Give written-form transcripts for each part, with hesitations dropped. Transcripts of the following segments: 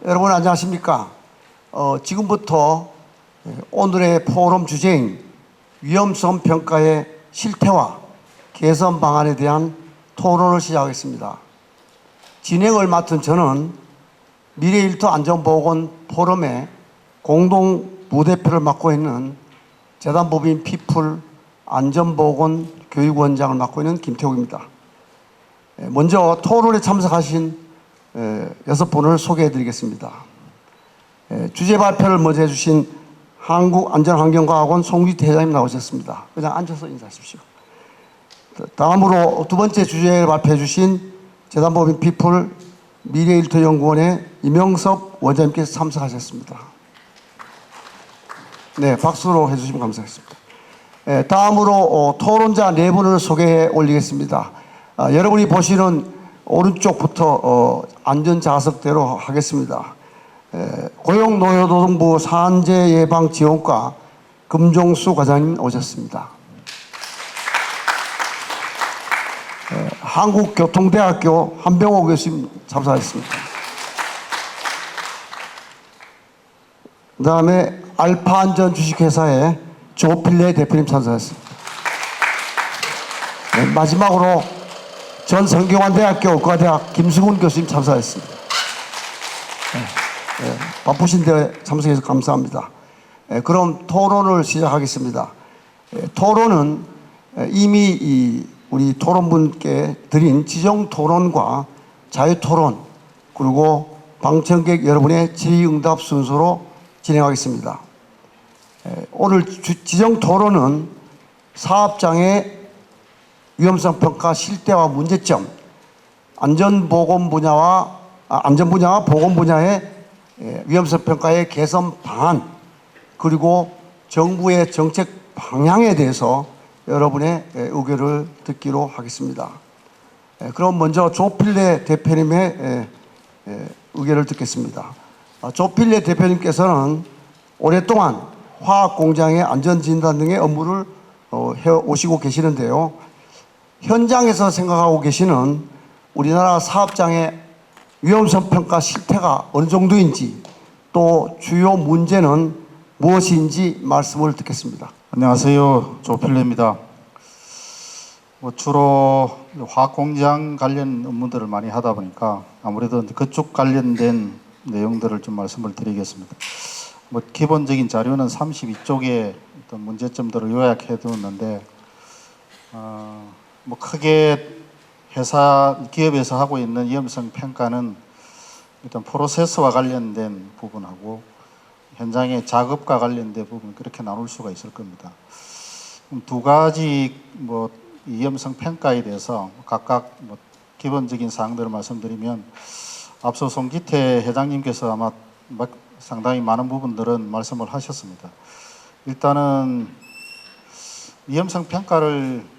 여러분 안녕하십니까? 지금부터 오늘의 포럼 주제인 위험성 평가의 실태와 개선 방안에 대한 토론을 시작하겠습니다. 진행을 맡은 저는 미래일터 안전보건 포럼의 공동 부대표를 맡고 있는 재단법인 피플 안전보건 교육원장을 맡고 있는 김태욱입니다. 먼저 토론에 참석하신 6분을 소개해 드리겠습니다. 주제 발표를 먼저 해주신 한국안전환경과학원 송기태 회장님 나오셨습니다. 그냥 앉아서 인사하십시오. 다음으로 두 번째 주제를 발표해 주신 재단법인 피플 미래일터 연구원의 이명섭 원장님께서 참석하셨습니다. 네, 박수로 해주시면 감사하겠습니다. 다음으로 토론자 4분을 소개해 올리겠습니다. 여러분이 보시는 오른쪽부터 안전자석대로 하겠습니다. 고용노동부 산재예방지원과 금종수 과장님 오셨습니다. 한국교통대학교 한병호 교수님 참석하셨습니다. 그 다음에 알파안전 주식회사의 조필래 대표님 참석하셨습니다. 마지막으로 전 성균관대학교 의과대학 김수근 교수님 참석하셨습니다. 바쁘신데 참석해서 감사합니다. 그럼 토론을 시작하겠습니다. 토론은 이미 우리 토론분께 드린 지정토론과 자유토론 그리고 방청객 여러분의 질의응답 순서로 진행하겠습니다. 오늘 지정토론은 사업장의 위험성 평가 실태와 문제점, 안전보건 분야와 보건 분야의 위험성 평가의 개선 방안, 그리고 정부의 정책 방향에 대해서 여러분의 의견을 듣기로 하겠습니다. 그럼 먼저 조필래 대표님의 의견을 듣겠습니다. 조필래 대표님께서는 오랫동안 화학공장의 안전진단 등의 업무를 해오시고 계시는데요. 현장에서 생각하고 계시는 우리나라 사업장의 위험성 평가 실태가 어느 정도인지 또 주요 문제는 무엇인지 말씀을 듣겠습니다. 안녕하세요. 조필래입니다. 주로 화학공장 관련 업무들을 많이 하다 보니까 아무래도 그쪽 관련된 내용들을 좀 말씀을 드리겠습니다. 기본적인 자료는 32쪽의 어떤 문제점들을 요약해 두었는데 크게 기업에서 하고 있는 위험성 평가는 일단 프로세스와 관련된 부분하고 현장의 작업과 관련된 부분 그렇게 나눌 수가 있을 겁니다. 두 가지 위험성 평가에 대해서 각각 기본적인 사항들을 말씀드리면 앞서 송기태 회장님께서 아마 상당히 많은 부분들은 말씀을 하셨습니다. 일단은 위험성 평가를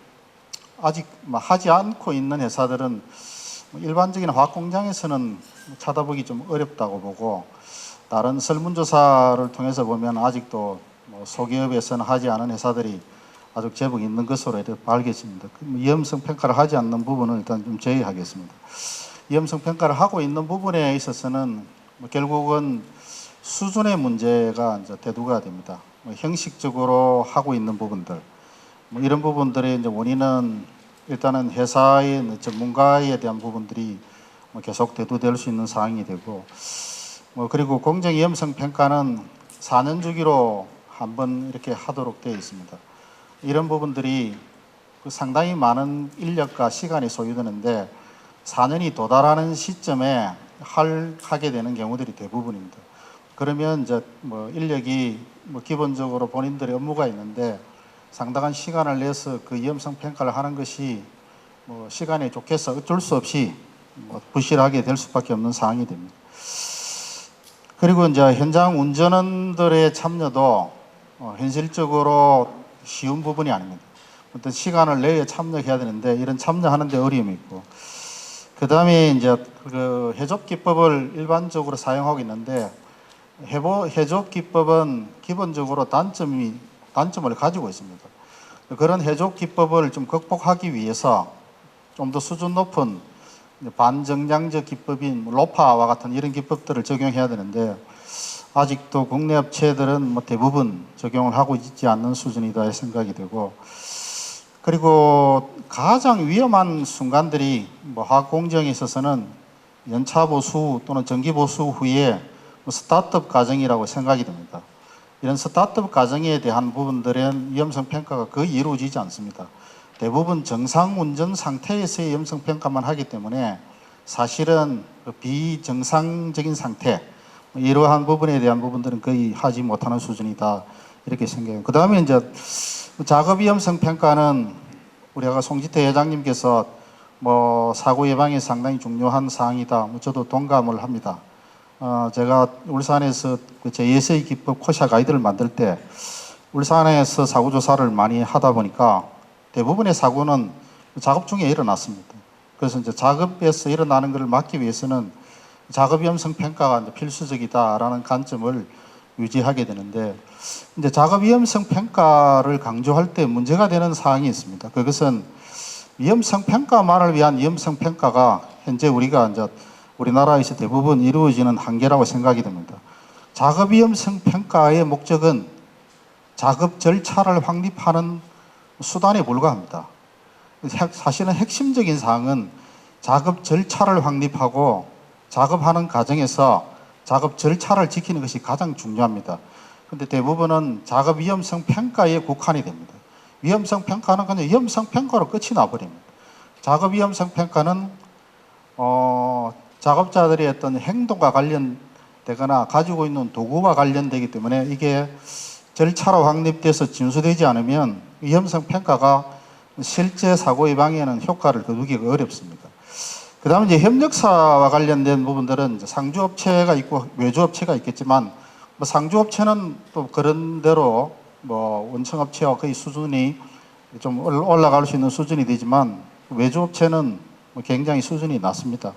아직 하지 않고 있는 회사들은 일반적인 화학공장에서는 찾아보기 좀 어렵다고 보고 다른 설문조사를 통해서 보면 아직도 소기업에서는 하지 않은 회사들이 아주 제법 있는 것으로 밝혀집니다. 위험성 평가를 하지 않는 부분은 일단 좀 제외하겠습니다. 위험성 평가를 하고 있는 부분에 있어서는 결국은 수준의 문제가 이제 대두가 됩니다. 형식적으로 하고 있는 부분들 이런 부분들의 이제 원인은 일단은 회사의 전문가에 대한 부분들이 계속 대두될 수 있는 사항이 되고 그리고 공정 위험성 평가는 4년 주기로 한번 이렇게 하도록 되어 있습니다. 이런 부분들이 상당히 많은 인력과 시간이 소요되는데 4년이 도달하는 시점에 하게 되는 경우들이 대부분입니다. 그러면 이제 인력이 기본적으로 본인들의 업무가 있는데 상당한 시간을 내서 그 위험성 평가를 하는 것이 시간이 쫓겨서 어쩔 수 없이 부실하게 될 수밖에 없는 상황이 됩니다. 그리고 이제 현장 운전원들의 참여도 현실적으로 쉬운 부분이 아닙니다. 어떤 시간을 내에 참여해야 되는데 이런 참여하는데 어려움이 있고 그 다음에 이제 그 해족 기법을 일반적으로 사용하고 있는데 해족 기법은 기본적으로 단점을 가지고 있습니다. 그런 해족 기법을 좀 극복하기 위해서 좀 더 수준 높은 이제 반정량적 기법인 뭐 로파와 같은 이런 기법들을 적용해야 되는데 아직도 국내 업체들은 뭐 대부분 적용을 하고 있지 않는 수준이다 생각이 되고, 그리고 가장 위험한 순간들이 뭐 화학 공정에 있어서는 연차 보수 또는 정기 보수 후에 뭐 스타트업 과정이라고 생각이 됩니다. 이런 스타트업 과정에 대한 부분들은 위험성 평가가 거의 이루어지지 않습니다. 대부분 정상 운전 상태에서의 위험성 평가만 하기 때문에 사실은 그 비정상적인 상태, 이러한 부분에 대한 부분들은 거의 하지 못하는 수준이다 이렇게 생각해요. 그 다음에 이제 작업 위험성 평가는 우리 아까 송지태 회장님께서 뭐 사고 예방에 상당히 중요한 사항이다. 뭐 저도 동감을 합니다. 제가 울산에서 그 제2세의 기법 코샤 가이드를 만들 때 울산에서 사고 조사를 많이 하다 보니까 대부분의 사고는 작업 중에 일어났습니다. 그래서 이제 작업에서 일어나는 것을 막기 위해서는 작업 위험성 평가가 이제 필수적이다라는 관점을 유지하게 되는데, 이제 작업 위험성 평가를 강조할 때 문제가 되는 사항이 있습니다. 그것은 위험성 평가만을 위한 위험성 평가가 현재 우리가 이제 우리나라에서 대부분 이루어지는 한계라고 생각이 됩니다. 작업 위험성 평가의 목적은 작업 절차를 확립하는 수단에 불과합니다. 사실은 핵심적인 사항은 작업 절차를 확립하고 작업하는 과정에서 작업 절차를 지키는 것이 가장 중요합니다. 그런데 대부분은 작업 위험성 평가에 국한이 됩니다. 위험성 평가는 그냥 위험성 평가로 끝이 나버립니다. 작업 위험성 평가는 작업자들의 어떤 행동과 관련되거나 가지고 있는 도구와 관련되기 때문에 이게 절차로 확립돼서 진수되지 않으면 위험성 평가가 실제 사고 예방에는 효과를 거두기가 어렵습니다. 그 다음에 이제 협력사와 관련된 부분들은 이제 상주업체가 있고 외주업체가 있겠지만, 뭐 상주업체는 또 그런 대로 뭐 원청업체와 거의 수준이 좀 올라갈 수 있는 수준이 되지만, 외주업체는 뭐 굉장히 수준이 낮습니다.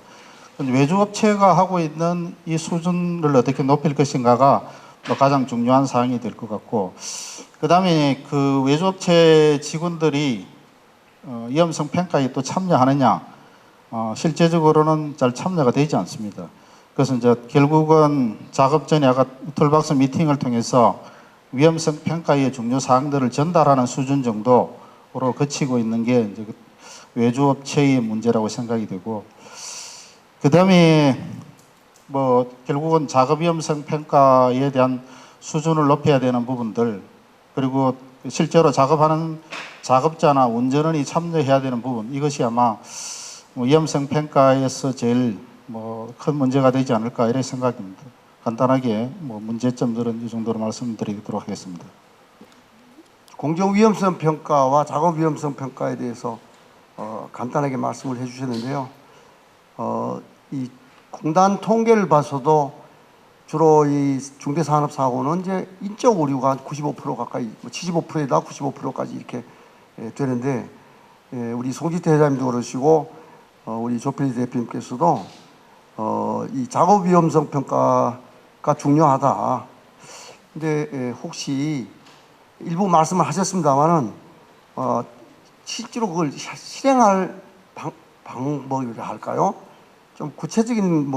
외주업체가 하고 있는 이 수준을 어떻게 높일 것인가가 뭐 가장 중요한 사항이 될 것 같고, 그 다음에 그 외주업체 직원들이 위험성 평가에 또 참여하느냐, 실제적으로는 잘 참여가 되지 않습니다. 그래서 이제 결국은 작업 전에 아까 툴박스 미팅을 통해서 위험성 평가의 중요 사항들을 전달하는 수준 정도로 그치고 있는 게 이제 외주업체의 문제라고 생각이 되고, 그 다음에 뭐 결국은 작업 위험성 평가에 대한 수준을 높여야 되는 부분들, 그리고 실제로 작업하는 작업자나 운전원이 참여해야 되는 부분, 이것이 아마 위험성 평가에서 제일 큰 문제가 되지 않을까 이런 생각입니다. 간단하게 문제점들은 이 정도로 말씀드리도록 하겠습니다. 공정 위험성 평가와 작업 위험성 평가에 대해서 간단하게 말씀을 해주셨는데요. 이 공단 통계를 봐서도 주로 이 중대산업사고는 이제 인적 오류가 95% 가까이, 75%에다 95%까지 이렇게 되는데, 우리 송지태 회장님도 그러시고 우리 조필 대표님께서도 이 작업 위험성 평가가 중요하다. 근데 혹시 일부 말씀을 하셨습니다만은 실제로 그걸 실행할 방법이라 할까요? 좀 구체적인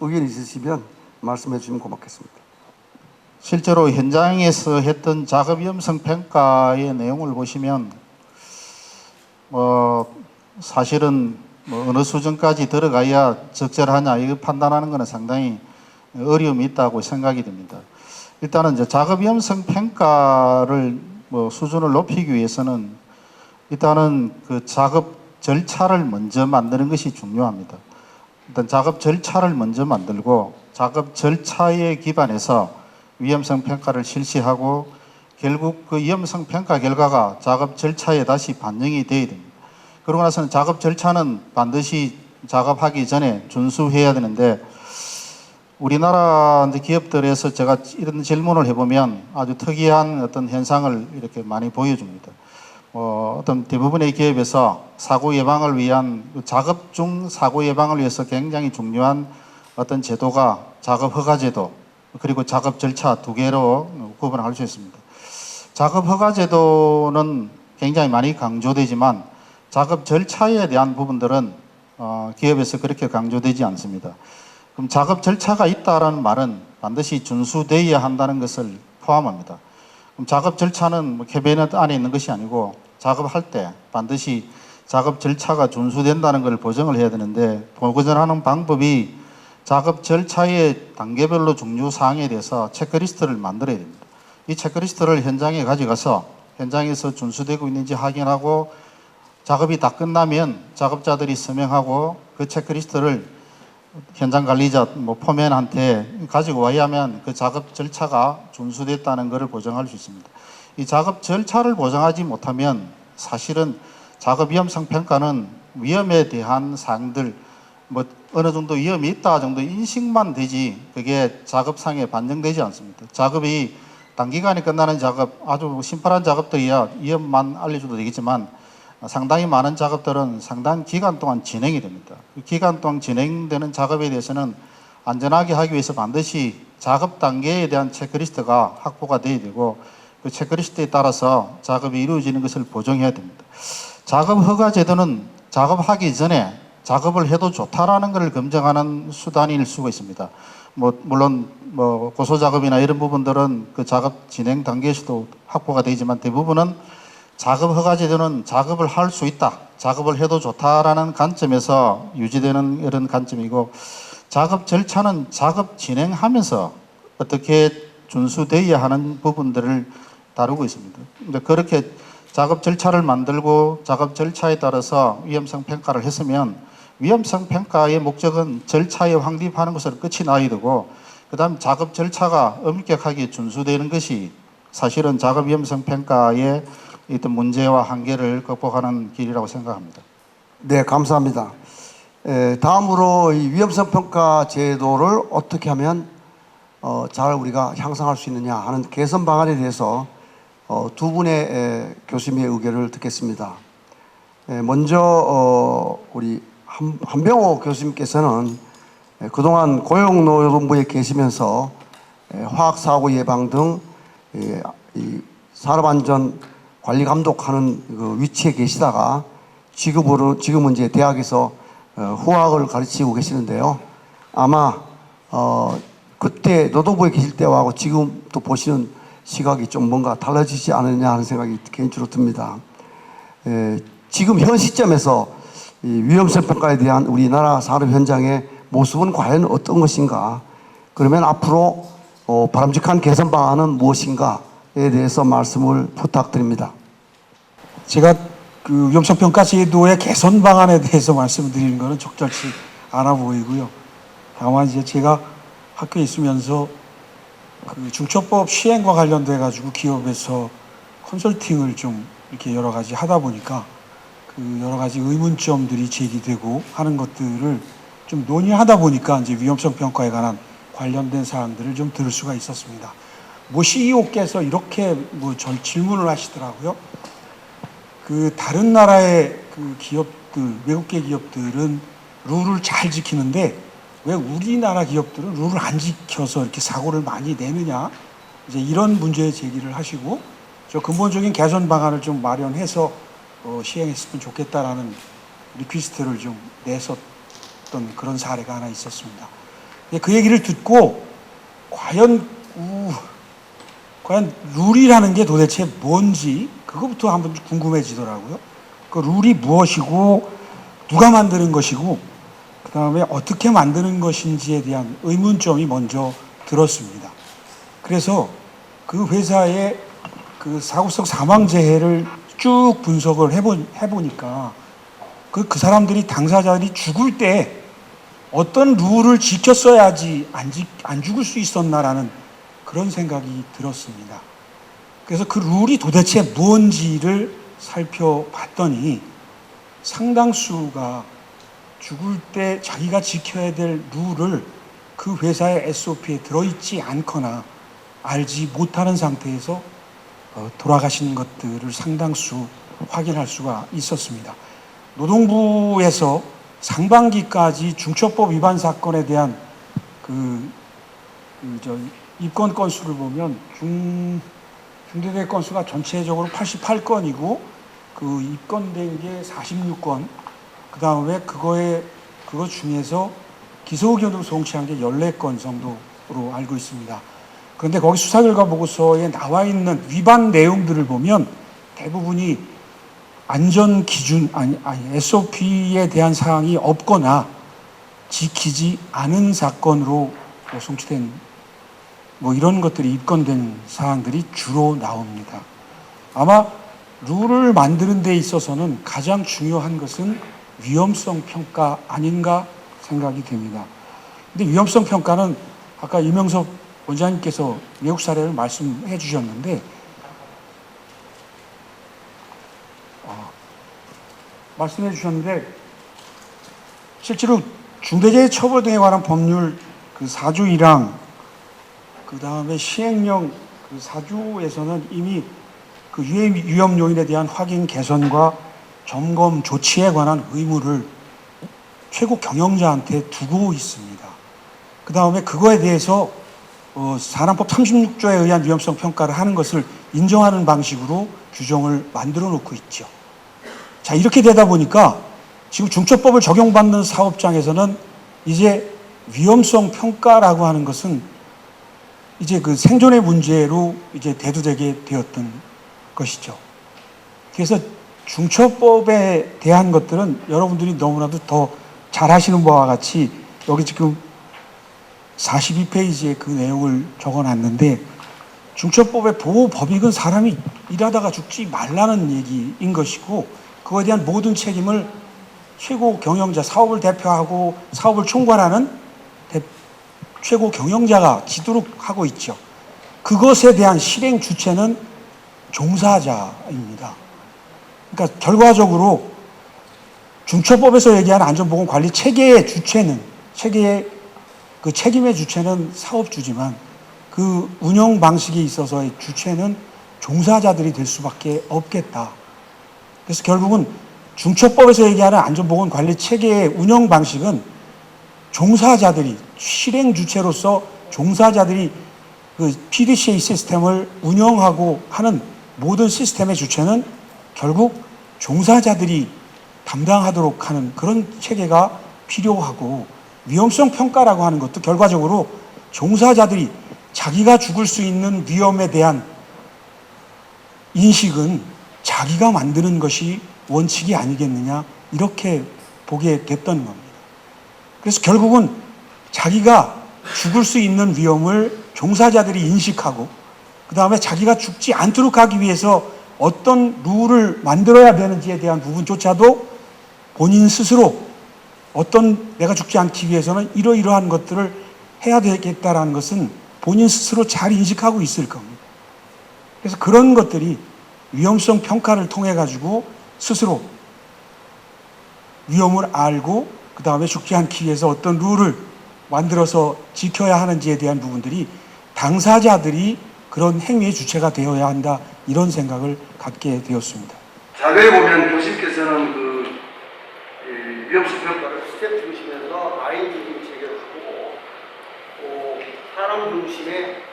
의견이 있으시면 말씀해 주시면 고맙겠습니다. 실제로 현장에서 했던 작업 위험성 평가의 내용을 보시면 사실은 어느 수준까지 들어가야 적절하냐 이거 판단하는 것은 상당히 어려움이 있다고 생각이 됩니다. 일단은 이제 작업 위험성 평가를 수준을 높이기 위해서는 일단은 그 작업 절차를 먼저 만드는 것이 중요합니다. 일단 작업 절차를 먼저 만들고 작업 절차에 기반해서 위험성 평가를 실시하고 결국 그 위험성 평가 결과가 작업 절차에 다시 반영이 돼야 됩니다. 그러고 나서는 작업 절차는 반드시 작업하기 전에 준수해야 되는데, 우리나라 기업들에서 제가 이런 질문을 해보면 아주 특이한 어떤 현상을 이렇게 많이 보여줍니다. 어떤 대부분의 기업에서 사고 예방을 위한 작업 중 사고 예방을 위해서 굉장히 중요한 어떤 제도가 작업 허가 제도 그리고 작업 절차 두 개로 구분할 수 있습니다. 작업 허가 제도는 굉장히 많이 강조되지만 작업 절차에 대한 부분들은 기업에서 그렇게 강조되지 않습니다. 그럼 작업 절차가 있다라는 말은 반드시 준수되어야 한다는 것을 포함합니다. 그럼 작업 절차는 뭐 캐비넷 안에 있는 것이 아니고 작업할 때 반드시 작업 절차가 준수된다는 걸 보증을 해야 되는데, 보증하는 방법이 작업 절차의 단계별로 중요 사항에 대해서 체크리스트를 만들어야 됩니다. 이 체크리스트를 현장에 가져가서 현장에서 준수되고 있는지 확인하고, 작업이 다 끝나면 작업자들이 서명하고 그 체크리스트를 현장 관리자 포맨한테 가지고 와야 하면 그 작업 절차가 준수됐다는 것을 보증할 수 있습니다. 이 작업 절차를 보증하지 못하면 사실은 작업 위험성 평가는 위험에 대한 사항들, 어느 정도 위험이 있다 정도 인식만 되지 그게 작업상에 반영되지 않습니다. 작업이 단기간에 끝나는 작업, 아주 심플한 작업들이야 위험만 알려줘도 되겠지만 상당히 많은 작업들은 상당한 기간 동안 진행이 됩니다. 그 기간 동안 진행되는 작업에 대해서는 안전하게 하기 위해서 반드시 작업 단계에 대한 체크리스트가 확보가 되어야 되고, 그 체크리스트에 따라서 작업이 이루어지는 것을 보정해야 됩니다. 작업 허가 제도는 작업하기 전에 작업을 해도 좋다라는 것을 검증하는 수단일 수가 있습니다. 물론 고소 작업이나 이런 부분들은 그 작업 진행 단계에서도 확보가 되지만, 대부분은 작업 허가 제도는 작업을 할 수 있다, 작업을 해도 좋다라는 관점에서 유지되는 이런 관점이고, 작업 절차는 작업 진행하면서 어떻게 준수되어야 하는 부분들을 다루고 있습니다. 그렇게 작업 절차를 만들고 작업 절차에 따라서 위험성 평가를 했으면, 위험성 평가의 목적은 절차에 확립하는 것으로 끝이 나야 되고, 그 다음 작업 절차가 엄격하게 준수되는 것이 사실은 작업 위험성 평가의 어떤 문제와 한계를 극복하는 길이라고 생각합니다. 네, 감사합니다. 다음으로 이 위험성 평가 제도를 어떻게 하면 잘 우리가 향상할 수 있느냐 하는 개선 방안에 대해서 두 분의 교수님의 의견을 듣겠습니다. 먼저 우리 한병호 교수님께서는 그동안 고용노동부에 계시면서 화학사고 예방 등 산업안전 관리 감독하는 그 위치에 계시다가 지금은 이제 대학에서 후학을 가르치고 계시는데요. 아마 그때 노동부에 계실 때하고 지금 또 보시는 시각이 좀 뭔가 달라지지 않느냐 하는 생각이 개인적으로 듭니다. 지금 현 시점에서 이 위험성 평가에 대한 우리나라 산업 현장의 모습은 과연 어떤 것인가? 그러면 앞으로 바람직한 개선 방안은 무엇인가에 대해서 말씀을 부탁드립니다. 제가 그 위험성 평가 제도의 개선 방안에 대해서 말씀드리는 것은 적절치 않아 보이고요. 다만 이제 제가 학교에 있으면서 그 중처법 시행과 관련돼 가지고 기업에서 컨설팅을 좀 이렇게 여러 가지 하다 보니까 그 여러 가지 의문점들이 제기되고 하는 것들을 좀 논의하다 보니까 이제 위험성 평가에 관한 관련된 사항들을 좀 들을 수가 있었습니다. CEO께서 이렇게 질문을 하시더라고요. 그 다른 나라의 그 기업들, 외국계 기업들은 룰을 잘 지키는데 왜 우리나라 기업들은 룰을 안 지켜서 이렇게 사고를 많이 내느냐, 이제 이런 문제 제기를 하시고, 저 근본적인 개선 방안을 좀 마련해서 시행했으면 좋겠다라는 리퀘스트를 좀 냈었던 그런 사례가 하나 있었습니다. 그 얘기를 듣고 과연 룰이라는 게 도대체 뭔지 그것부터 한번 궁금해지더라고요. 그 룰이 무엇이고 누가 만드는 것이고 그 다음에 어떻게 만드는 것인지에 대한 의문점이 먼저 들었습니다. 그래서 그 회사의 그 사고성 사망재해를 쭉 분석을 해보니까 그 사람들이, 당사자들이 죽을 때 어떤 룰을 지켰어야지 안 죽을 수 있었나라는 그런 생각이 들었습니다. 그래서 그 룰이 도대체 뭔지를 살펴봤더니 상당수가 죽을 때 자기가 지켜야 될 룰을 그 회사의 SOP에 들어있지 않거나 알지 못하는 상태에서 돌아가신 것들을 상당수 확인할 수가 있었습니다. 노동부에서 상반기까지 중처법 위반 사건에 대한 입건 건수를 보면 중대대 건수가 전체적으로 88건이고 그 입건된 게 46건, 그 다음에 그거 중에서 기소 의견으로 송치한 게 14건 정도로 알고 있습니다. 그런데 거기 수사결과 보고서에 나와 있는 위반 내용들을 보면 대부분이 안전 기준, SOP에 대한 사항이 없거나 지키지 않은 사건으로 송치된 이런 것들이 입건된 사항들이 주로 나옵니다. 아마 룰을 만드는 데 있어서는 가장 중요한 것은 위험성 평가 아닌가 생각이 됩니다. 근데 위험성 평가는 아까 이명섭 원장님께서 외국 사례를 말씀해 주셨는데, 실제로 중대재해처벌 등에 관한 법률 그 4조 1항, 그 다음에 시행령 그 4조에서는 이미 그 위험 요인에 대한 확인, 개선과 점검 조치에 관한 의무를 최고 경영자한테 두고 있습니다. 그 다음에 그거에 대해서 사람법 36조에 의한 위험성 평가를 하는 것을 인정하는 방식으로 규정을 만들어 놓고 있죠. 자, 이렇게 되다 보니까 지금 중처법을 적용받는 사업장에서는 이제 위험성 평가라고 하는 것은 이제 그 생존의 문제로 이제 대두되게 되었던 것이죠. 그래서 중처법에 대한 것들은 여러분들이 너무나도 더 잘 아시는 바와 같이 여기 지금 42페이지에 그 내용을 적어 놨는데, 중처법의 보호법익은 사람이 일하다가 죽지 말라는 얘기인 것이고, 그거에 대한 모든 책임을 최고 경영자, 사업을 대표하고 사업을 총괄하는 최고 경영자가 지도록 하고 있죠. 그것에 대한 실행 주체는 종사자입니다. 그러니까 결과적으로 중처법에서 얘기하는 안전보건관리 체계의 주체는, 체계의 그 책임의 주체는 사업주지만 그 운영 방식에 있어서의 주체는 종사자들이 될 수밖에 없겠다. 그래서 결국은 중처법에서 얘기하는 안전보건관리 체계의 운영 방식은 종사자들이, 실행 주체로서 종사자들이 그 PDCA 시스템을 운영하고 하는 모든 시스템의 주체는 결국 종사자들이 담당하도록 하는 그런 체계가 필요하고, 위험성 평가라고 하는 것도 결과적으로 종사자들이 자기가 죽을 수 있는 위험에 대한 인식은 자기가 만드는 것이 원칙이 아니겠느냐, 이렇게 보게 됐던 겁니다. 그래서 결국은 자기가 죽을 수 있는 위험을 종사자들이 인식하고, 그 다음에 자기가 죽지 않도록 하기 위해서 어떤 룰을 만들어야 되는지에 대한 부분조차도 본인 스스로 내가 죽지 않기 위해서는 이러이러한 것들을 해야 되겠다라는 것은 본인 스스로 잘 인식하고 있을 겁니다. 그래서 그런 것들이 위험성 평가를 통해 가지고 스스로 위험을 알고 그 다음에 죽지 않기 위해서 어떤 룰을 만들어서 지켜야 하는지에 대한 부분들이 당사자들이 그런 행위의 주체가 되어야 한다, 이런 생각을 갖게 되었습니다. 자료에 보면 교수님께서는 위험성 평가를 스텝 중심에서 라인 중심 체계를 하고, 또 사람 중심의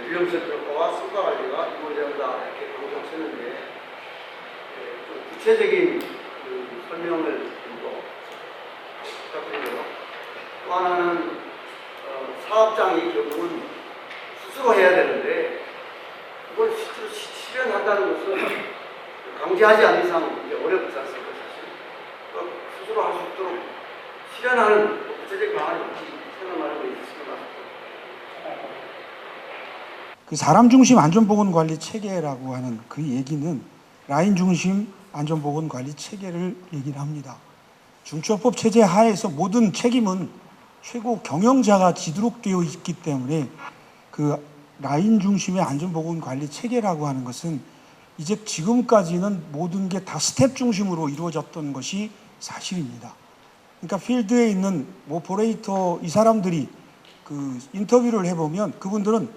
위험성 평가와 성과 관리가 이루어진다, 이렇게 강조하셨는데, 좀 구체적인 설명을 좀 부탁드리고요. 또 하나는 사업장이 결국은 스스로 해야 되는데, 그걸 실제로 실현한다는 것은 강제하지 않는 이상 어렵지 않습니까? 스스로 할 수 있도록 실현하는 구체적인 방안이 혹시 생각나는 거 있으신가요? 그 사람 중심 안전보건관리 체계라고 하는 그 얘기는 라인 중심 안전보건관리 체계를 얘기를 합니다. 중처법 체제 하에서 모든 책임은 최고 경영자가 지도록 되어 있기 때문에 그 라인 중심의 안전보건관리 체계라고 하는 것은 이제 지금까지는 모든 게 다 스텝 중심으로 이루어졌던 것이 사실입니다. 그러니까 필드에 있는 오퍼레이터 이 사람들이 그 인터뷰를 해보면 그분들은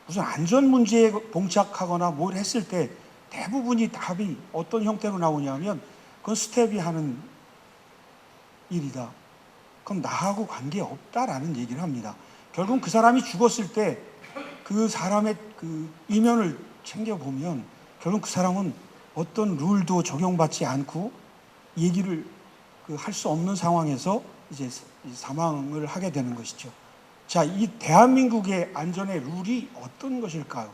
무슨 안전 문제에 봉착하거나 뭘 했을 때 대부분이 답이 어떤 형태로 나오냐면 그건 스텝이 하는 일이다. 그럼 나하고 관계없다라는 얘기를 합니다. 결국 그 사람이 죽었을 때 그 사람의 그 이면을 챙겨보면 결국 그 사람은 어떤 룰도 적용받지 않고 얘기를 그 할 수 없는 상황에서 이제 사망을 하게 되는 것이죠. 자, 이 대한민국의 안전의 룰이 어떤 것일까요?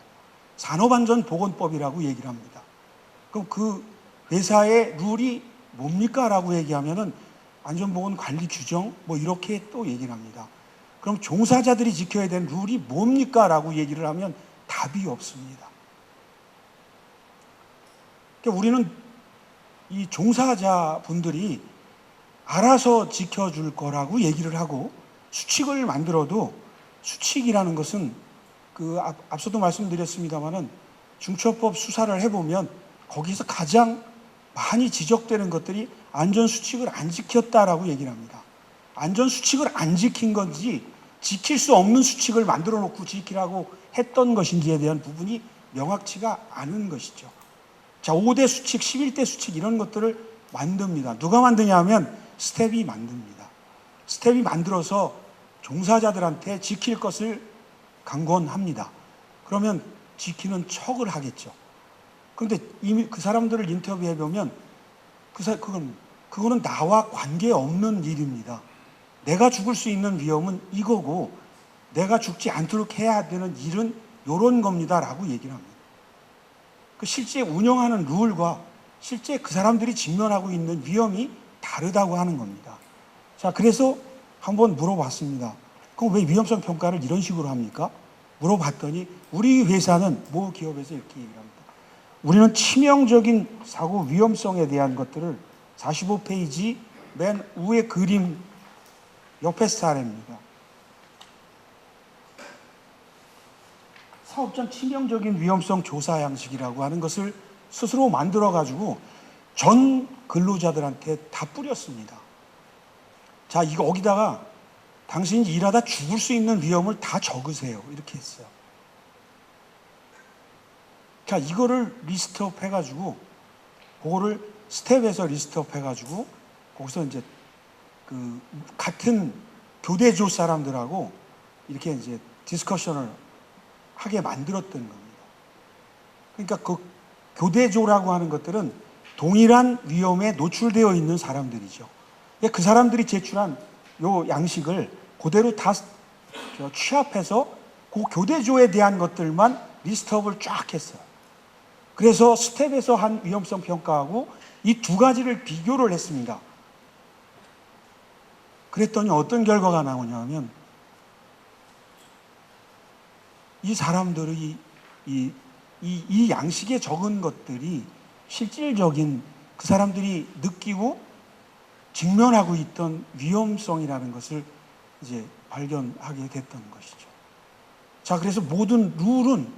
산업안전보건법이라고 얘기를 합니다. 그럼 그 회사의 룰이 뭡니까? 라고 얘기하면은 안전보건관리 규정 뭐 이렇게 또 얘기를 합니다. 그럼 종사자들이 지켜야 되는 룰이 뭡니까? 라고 얘기를 하면 답이 없습니다. 그러니까 우리는 이 종사자분들이 알아서 지켜줄 거라고 얘기를 하고 수칙을 만들어도 수칙이라는 것은 앞서도 말씀드렸습니다마는 중처법 수사를 해보면 거기서 가장 많이 지적되는 것들이 안전수칙을 안 지켰다라고 얘기를 합니다. 안전수칙을 안 지킨 건지 지킬 수 없는 수칙을 만들어 놓고 지키라고 했던 것인지에 대한 부분이 명확치가 않은 것이죠. 자, 5대 수칙, 11대 수칙 이런 것들을 만듭니다. 누가 만드냐 하면 스텝이 만듭니다. 스텝이 만들어서 종사자들한테 지킬 것을 강권합니다. 그러면 지키는 척을 하겠죠. 그런데 이미 그 사람들을 인터뷰해 보면 그거는 나와 관계없는 일입니다. 내가 죽을 수 있는 위험은 이거고 내가 죽지 않도록 해야 되는 일은 이런 겁니다라고 얘기를 합니다. 그 실제 운영하는 룰과 실제 그 사람들이 직면하고 있는 위험이 다르다고 하는 겁니다. 자, 그래서 한번 물어봤습니다. 그럼 왜 위험성 평가를 이런 식으로 합니까? 물어봤더니 우리 회사는 모 기업에서 이렇게 얘기를 합니다. 우리는 치명적인 사고 위험성에 대한 것들을 45페이지 맨 위에 그림 옆에 사례입니다. 사업장 치명적인 위험성 조사 양식이라고 하는 것을 스스로 만들어가지고 전 근로자들한테 다 뿌렸습니다. 자, 이거 여기다가 당신이 일하다 죽을 수 있는 위험을 다 적으세요. 이렇게 했어요. 자, 이거를 리스트업 해가지고, 그거를 스텝에서 리스트업 해가지고, 거기서 이제 같은 교대조 사람들하고 이렇게 이제 디스커션을 하게 만들었던 겁니다. 그러니까 그 교대조라고 하는 것들은 동일한 위험에 노출되어 있는 사람들이죠. 그 사람들이 제출한 요 양식을 그대로 다 취합해서 그 교대조에 대한 것들만 리스트업을 쫙 했어요. 그래서 스텝에서 한 위험성 평가하고 이 두 가지를 비교를 했습니다. 그랬더니 어떤 결과가 나오냐면 이 사람들이 이 양식에 적은 것들이 실질적인 그 사람들이 느끼고 직면하고 있던 위험성이라는 것을 이제 발견하게 됐던 것이죠. 자, 그래서 모든 룰은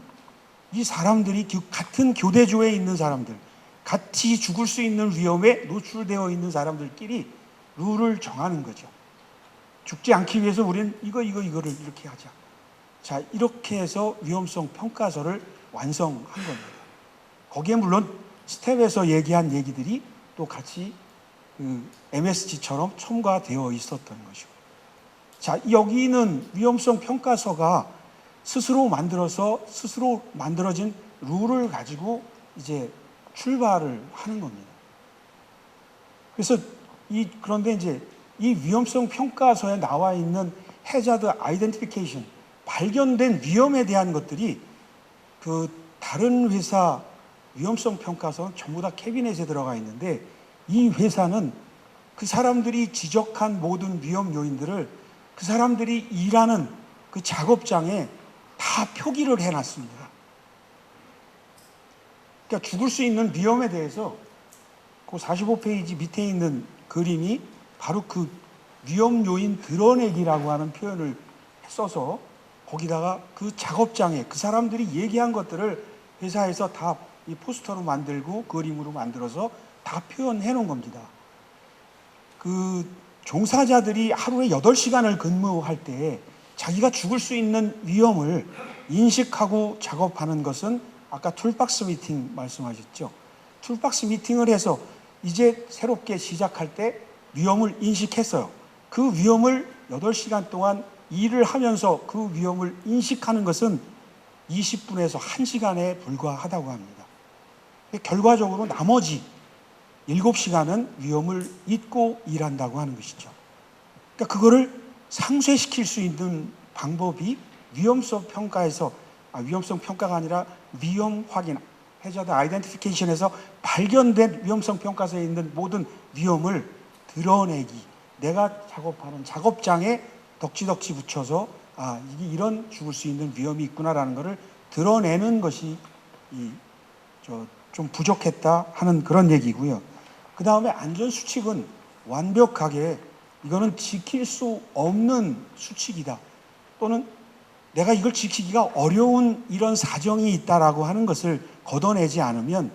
이 사람들이 같은 교대조에 있는 사람들, 같이 죽을 수 있는 위험에 노출되어 있는 사람들끼리 룰을 정하는 거죠. 죽지 않기 위해서 우리는 이거를 이렇게 하자. 자, 이렇게 해서 위험성 평가서를 완성한 겁니다. 거기에 물론 스텝에서 얘기한 얘기들이 또 같이 MSG처럼 첨가되어 있었던 것이고. 자, 여기는 위험성 평가서가 스스로 만들어진 룰을 가지고 이제 출발을 하는 겁니다. 그래서 그런데 이제 이 위험성 평가서에 나와 있는 해자드 아이덴티피케이션, 발견된 위험에 대한 것들이 다른 회사 위험성 평가서는 전부 다 캐비넷에 들어가 있는데 이 회사는 그 사람들이 지적한 모든 위험 요인들을 그 사람들이 일하는 그 작업장에 다 표기를 해놨습니다. 그러니까 죽을 수 있는 위험에 대해서 그 45페이지 밑에 있는 그림이 바로 그 위험 요인 드러내기라고 하는 표현을 써서 거기다가 그 작업장에 그 사람들이 얘기한 것들을 회사에서 다 이 포스터로 만들고 그림으로 만들어서 다 표현해 놓은 겁니다. 그 종사자들이 하루에 8시간을 근무할 때 자기가 죽을 수 있는 위험을 인식하고 작업하는 것은 아까 툴박스 미팅 말씀하셨죠. 툴박스 미팅을 해서 이제 새롭게 시작할 때 위험을 인식했어요. 그 위험을 8시간 동안 일을 하면서 그 위험을 인식하는 것은 20분에서 1시간에 불과하다고 합니다. 결과적으로 나머지 7시간은 위험을 잊고 일한다고 하는 것이죠. 그러니까 그거를 상쇄시킬 수 있는 방법이 위험성 평가에서, 위험성 평가가 아니라 위험 확인, 해저드 아이덴티피케이션에서 발견된 위험성 평가서에 있는 모든 위험을 드러내기, 내가 작업하는 작업장에 덕지덕지 붙여서 이게 이런 죽을 수 있는 위험이 있구나라는 것을 드러내는 것이 좀 부족했다 하는 그런 얘기고요. 그 다음에 안전수칙은 완벽하게 이거는 지킬 수 없는 수칙이다, 또는 내가 이걸 지키기가 어려운 이런 사정이 있다라고 하는 것을 걷어내지 않으면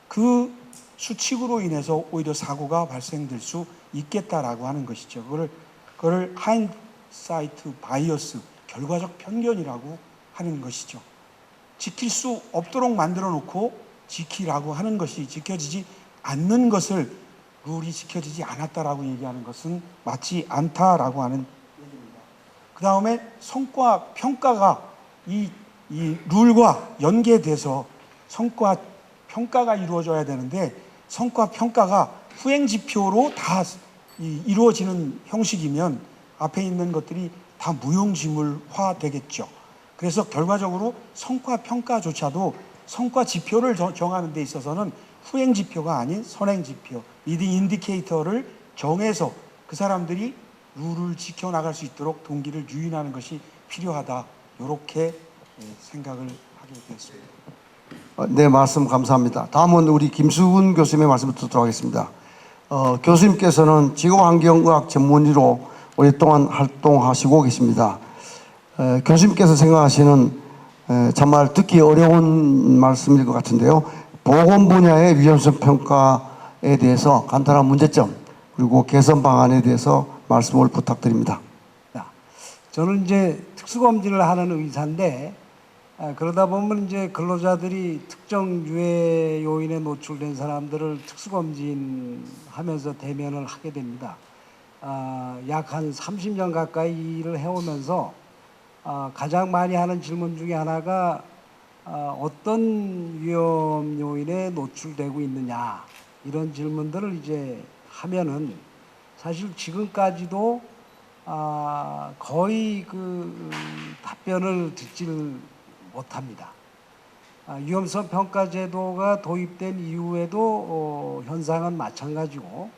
그 수칙으로 인해서 오히려 사고가 발생될 수 있겠다라고 하는 것이죠. 그걸 하인사이트 바이어스, 결과적 편견이라고 하는 것이죠. 지킬 수 없도록 만들어 놓고 지키라고 하는 것이 지켜지지 않는 것을 룰이 지켜지지 않았다라고 얘기하는 것은 맞지 않다라고 하는 얘기입니다. 그 다음에 성과 평가가 이 룰과 연계돼서 성과 평가가 이루어져야 되는데, 성과 평가가 후행 지표로 다 이루어지는 형식이면 앞에 있는 것들이 다 무용지물화 되겠죠. 그래서 결과적으로 성과 평가조차도 성과 지표를 정하는 데 있어서는 후행 지표가 아닌 선행 지표, 리딩 인디케이터를 정해서 그 사람들이 룰을 지켜나갈 수 있도록 동기를 유인하는 것이 필요하다, 이렇게 생각을 하게 되었습니다. 네, 말씀 감사합니다. 다음은 우리 김수근 교수님의 말씀을 듣도록 하겠습니다. 교수님께서는 지구환경의학 전문의로 오랫동안 활동하시고 계십니다. 교수님께서 생각하시는 정말 듣기 어려운 말씀일 것 같은데요. 보건 분야의 위험성 평가에 대해서 간단한 문제점 그리고 개선 방안에 대해서 말씀을 부탁드립니다. 저는 이제 특수검진을 하는 의사인데, 그러다 보면 이제 근로자들이 특정 유해 요인에 노출된 사람들을 특수검진하면서 대면을 하게 됩니다. 약 한 30년 가까이 이 일을 해오면서 가장 많이 하는 질문 중에 하나가 어떤 위험 요인에 노출되고 있느냐, 이런 질문들을 이제 하면은 사실 지금까지도 거의 그 답변을 듣지를 못합니다. 위험성 평가 제도가 도입된 이후에도 현상은 마찬가지고,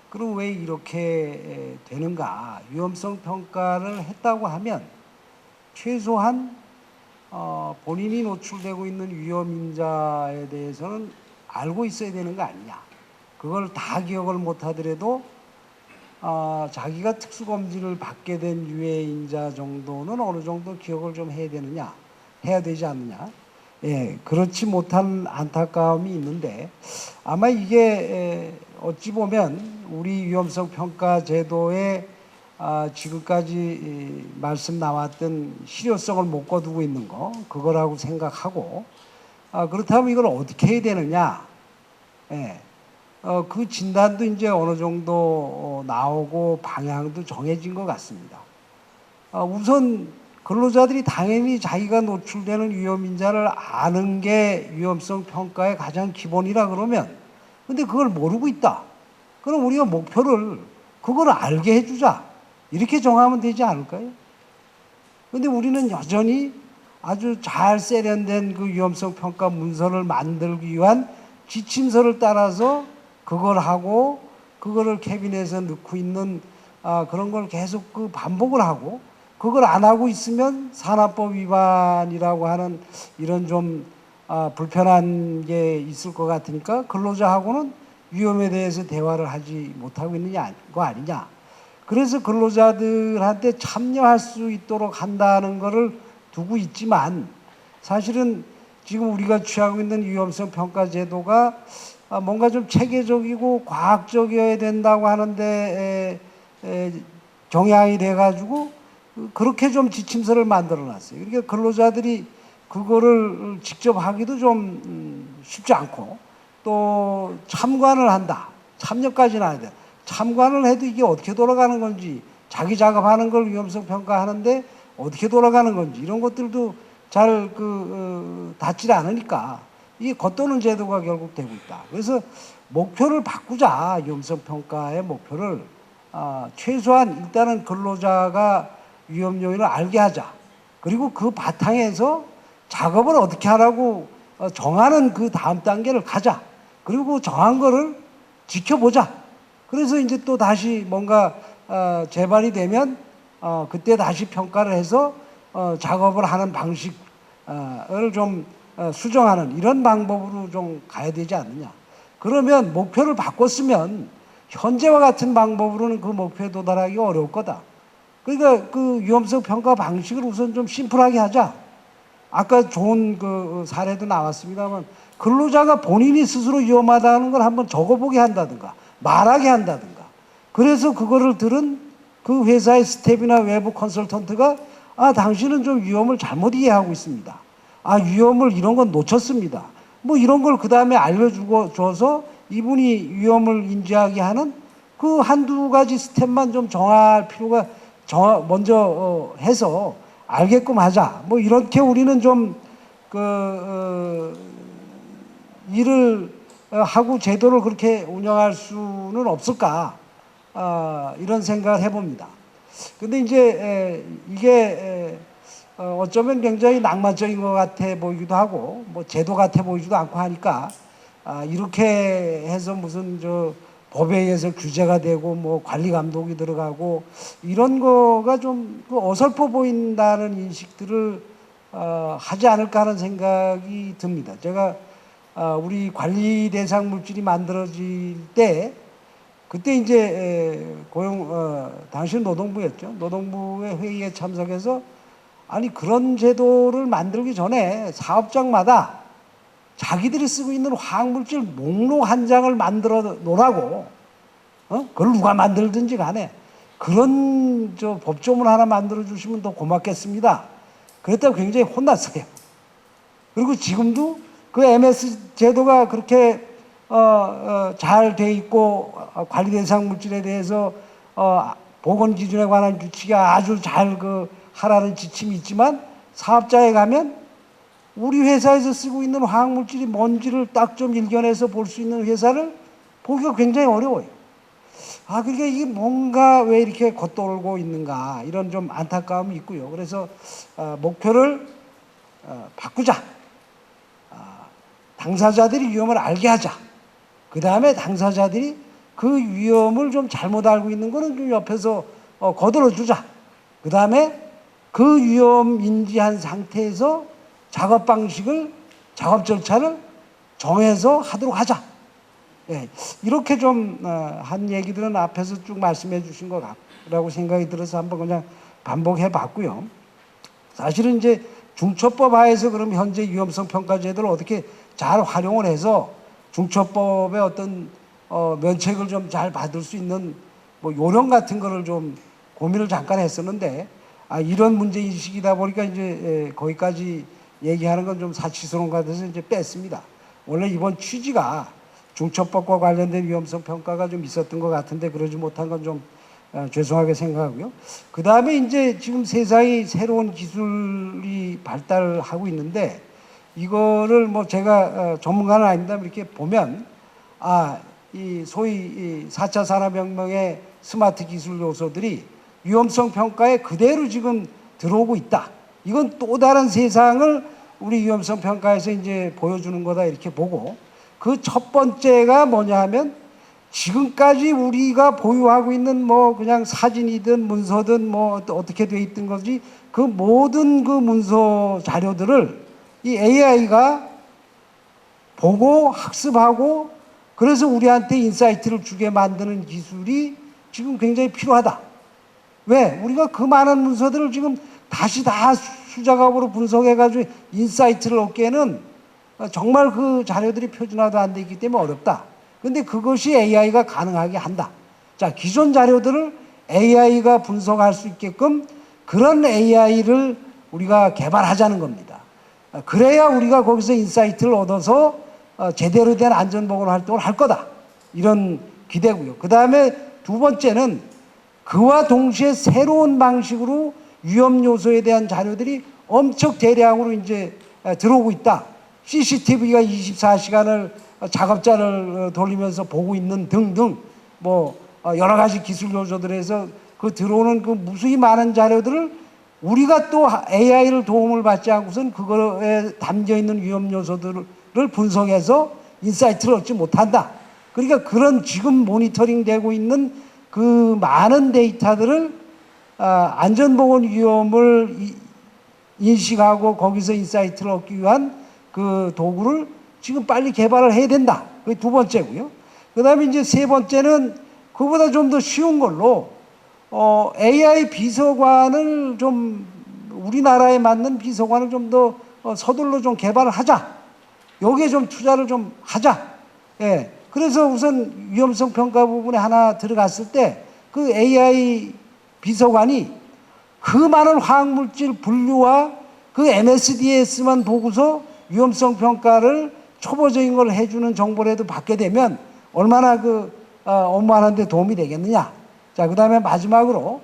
그럼 왜 이렇게 되는가? 위험성 평가를 했다고 하면 최소한 본인이 노출되고 있는 위험인자에 대해서는 알고 있어야 되는 거 아니냐. 그걸 다 기억을 못하더라도 자기가 특수검진을 받게 된 유해인자 정도는 어느 정도 기억을 좀 해야 되지 않느냐. 예, 그렇지 못한 안타까움이 있는데, 아마 이게 어찌 보면 우리 위험성 평가 제도의 지금까지 말씀 나왔던 실효성을 못 거두고 있는 거, 그거라고 생각하고, 그렇다면 이걸 어떻게 해야 되느냐. 예, 그 진단도 이제 어느 정도 나오고 방향도 정해진 것 같습니다. 우선 근로자들이 당연히 자기가 노출되는 위험인자를 아는 게 위험성 평가의 가장 기본이라 그러면, 근데 그걸 모르고 있다. 그럼 우리가 목표를 그걸 알게 해주자, 이렇게 정하면 되지 않을까요? 근데 우리는 여전히 아주 잘 세련된 그 위험성 평가 문서를 만들기 위한 지침서를 따라서 그걸 하고, 그거를 캐비넷에 넣고 있는 그런 걸 계속 그 반복을 하고, 그걸 안 하고 있으면 산업법 위반이라고 하는 이런 좀 불편한 게 있을 것 같으니까 근로자하고는 위험에 대해서 대화를 하지 못하고 있는 거 아니냐. 그래서 근로자들한테 참여할 수 있도록 한다는 거를 두고 있지만, 사실은 지금 우리가 취하고 있는 위험성 평가 제도가 뭔가 좀 체계적이고 과학적이어야 된다고 하는데 경향이 돼가지고 그렇게 좀 지침서를 만들어 놨어요. 그러니까 근로자들이 그거를 직접 하기도 좀 쉽지 않고, 또 참관을 한다. 참여까지는 안 돼. 참관을 해도 이게 어떻게 돌아가는 건지, 자기 작업하는 걸 위험성 평가하는데 어떻게 돌아가는 건지, 이런 것들도 잘 닿질 않으니까 이게 겉도는 제도가 결국 되고 있다. 그래서 목표를 바꾸자. 위험성 평가의 목표를 최소한 일단은 근로자가 위험 요인을 알게 하자. 그리고 그 바탕에서 작업을 어떻게 하라고 정하는 그 다음 단계를 가자. 그리고 정한 거를 지켜보자. 그래서 이제 또 다시 뭔가 재발이 되면 그때 다시 평가를 해서 작업을 하는 방식을 좀 수정하는 이런 방법으로 좀 가야 되지 않느냐. 그러면 목표를 바꿨으면 현재와 같은 방법으로는 그 목표에 도달하기가 어려울 거다. 그러니까 그 위험성 평가 방식을 우선 좀 심플하게 하자. 아까 좋은 그 사례도 나왔습니다만 근로자가 본인이 스스로 위험하다는 걸 한번 적어보게 한다든가 말하게 한다든가. 그래서 그거를 들은 그 회사의 스텝이나 외부 컨설턴트가 당신은 좀 위험을 잘못 이해하고 있습니다. 위험을 이런 건 놓쳤습니다. 뭐 이런 걸 그 다음에 알려주고 줘서 이분이 위험을 인지하게 하는 그 한두 가지 스텝만 좀 정할 필요가 먼저 해서 알게끔 하자. 뭐 이렇게 우리는 좀 일을 하고 제도를 그렇게 운영할 수는 없을까? 이런 생각을 해봅니다. 근데 이제 이게 어쩌면 굉장히 낭만적인 것 같아 보이기도 하고 뭐 제도 같아 보이지도 않고 하니까 이렇게 해서 무슨 법에 의해서 규제가 되고 뭐 관리 감독이 들어가고 이런 거가 좀 어설퍼 보인다는 인식들을 하지 않을까 하는 생각이 듭니다. 제가 우리 관리 대상 물질이 만들어질 때 그때 이제 당시는 노동부였죠. 노동부의 회의에 참석해서 그런 제도를 만들기 전에 사업장마다 자기들이 쓰고 있는 화학물질 목록 한 장을 만들어 놓으라고. 그걸 누가 만들든지 간에 그런 법조문 하나 만들어 주시면 더 고맙겠습니다. 그랬다고 굉장히 혼났어요. 그리고 지금도 그 MS 제도가 그렇게 잘 돼 있고 관리 대상 물질에 대해서 보건 기준에 관한 규칙이 아주 잘 하라는 지침이 있지만 사업자에 가면 우리 회사에서 쓰고 있는 화학물질이 뭔지를 딱 좀 일견해서 볼 수 있는 회사를 보기가 굉장히 어려워요. 그러니까 이게 뭔가 왜 이렇게 겉돌고 있는가 이런 좀 안타까움이 있고요. 그래서 목표를 바꾸자. 당사자들이 위험을 알게 하자. 그 다음에 당사자들이 그 위험을 좀 잘못 알고 있는 거는 좀 옆에서 거들어 주자. 그 다음에 그 위험 인지한 상태에서 작업 방식을, 작업 절차를 정해서 하도록 하자. 이렇게 좀 한 얘기들은 앞에서 쭉 말씀해 주신 것 같라고 생각이 들어서 한번 그냥 반복해 봤고요. 사실은 이제 중처법 하에서 그럼 현재 위험성 평가 제도를 어떻게 잘 활용을 해서 중처법의 어떤 면책을 좀 잘 받을 수 있는 뭐 요령 같은 거를 좀 고민을 잠깐 했었는데 이런 문제 인식이다 보니까 이제 거기까지 얘기하는 건 좀 사치스러운 것 같아서 이제 뺐습니다. 원래 이번 취지가 중처법과 관련된 위험성 평가가 좀 있었던 것 같은데 그러지 못한 건 좀 죄송하게 생각하고요. 그 다음에 이제 지금 세상이 새로운 기술이 발달하고 있는데 이거를 뭐 제가 전문가는 아닙니다. 이렇게 보면 이 소위 이 4차 산업혁명의 스마트 기술 요소들이 위험성 평가에 그대로 지금 들어오고 있다. 이건 또 다른 세상을 우리 위험성 평가에서 이제 보여주는 거다 이렇게 보고 그 첫 번째가 뭐냐 하면 지금까지 우리가 보유하고 있는 뭐 그냥 사진이든 문서든 뭐 어떻게 돼 있던 거지 그 모든 그 문서 자료들을 이 AI가 보고 학습하고 그래서 우리한테 인사이트를 주게 만드는 기술이 지금 굉장히 필요하다. 왜? 우리가 그 많은 문서들을 지금 다시 다 수작업으로 분석해가지고 인사이트를 얻기에는 정말 그 자료들이 표준화도 안 돼 있기 때문에 어렵다. 근데 그것이 AI가 가능하게 한다. 자, 기존 자료들을 AI가 분석할 수 있게끔 그런 AI를 우리가 개발하자는 겁니다. 그래야 우리가 거기서 인사이트를 얻어서 제대로 된 안전보건 활동을 할 거다. 이런 기대고요. 그 다음에 두 번째는 그와 동시에 새로운 방식으로 위험 요소에 대한 자료들이 엄청 대량으로 이제 들어오고 있다. CCTV가 24시간을 작업자를 돌리면서 보고 있는 등등 뭐 여러 가지 기술 요소들에서 그 들어오는 그 무수히 많은 자료들을 우리가 또 AI를 도움을 받지 않고선 그거에 담겨 있는 위험 요소들을 분석해서 인사이트를 얻지 못한다. 그러니까 그런 지금 모니터링 되고 있는 그 많은 데이터들을 안전보건 위험을 인식하고 거기서 인사이트를 얻기 위한 그 도구를 지금 빨리 개발을 해야 된다. 그게 두 번째고요. 그 다음에 이제 세 번째는 그보다 좀 더 쉬운 걸로 AI 비서관을 좀 우리나라에 맞는 비서관을 좀 더 서둘러 좀 개발을 하자. 여기에 좀 투자를 좀 하자. 예. 그래서 우선 위험성 평가 부분에 하나 들어갔을 때 그 AI 비서관이 그 많은 화학물질 분류와 그 MSDS만 보고서 위험성 평가를 초보적인 걸 해주는 정보라도 받게 되면 얼마나 업무하는 데 도움이 되겠느냐. 자, 그 다음에 마지막으로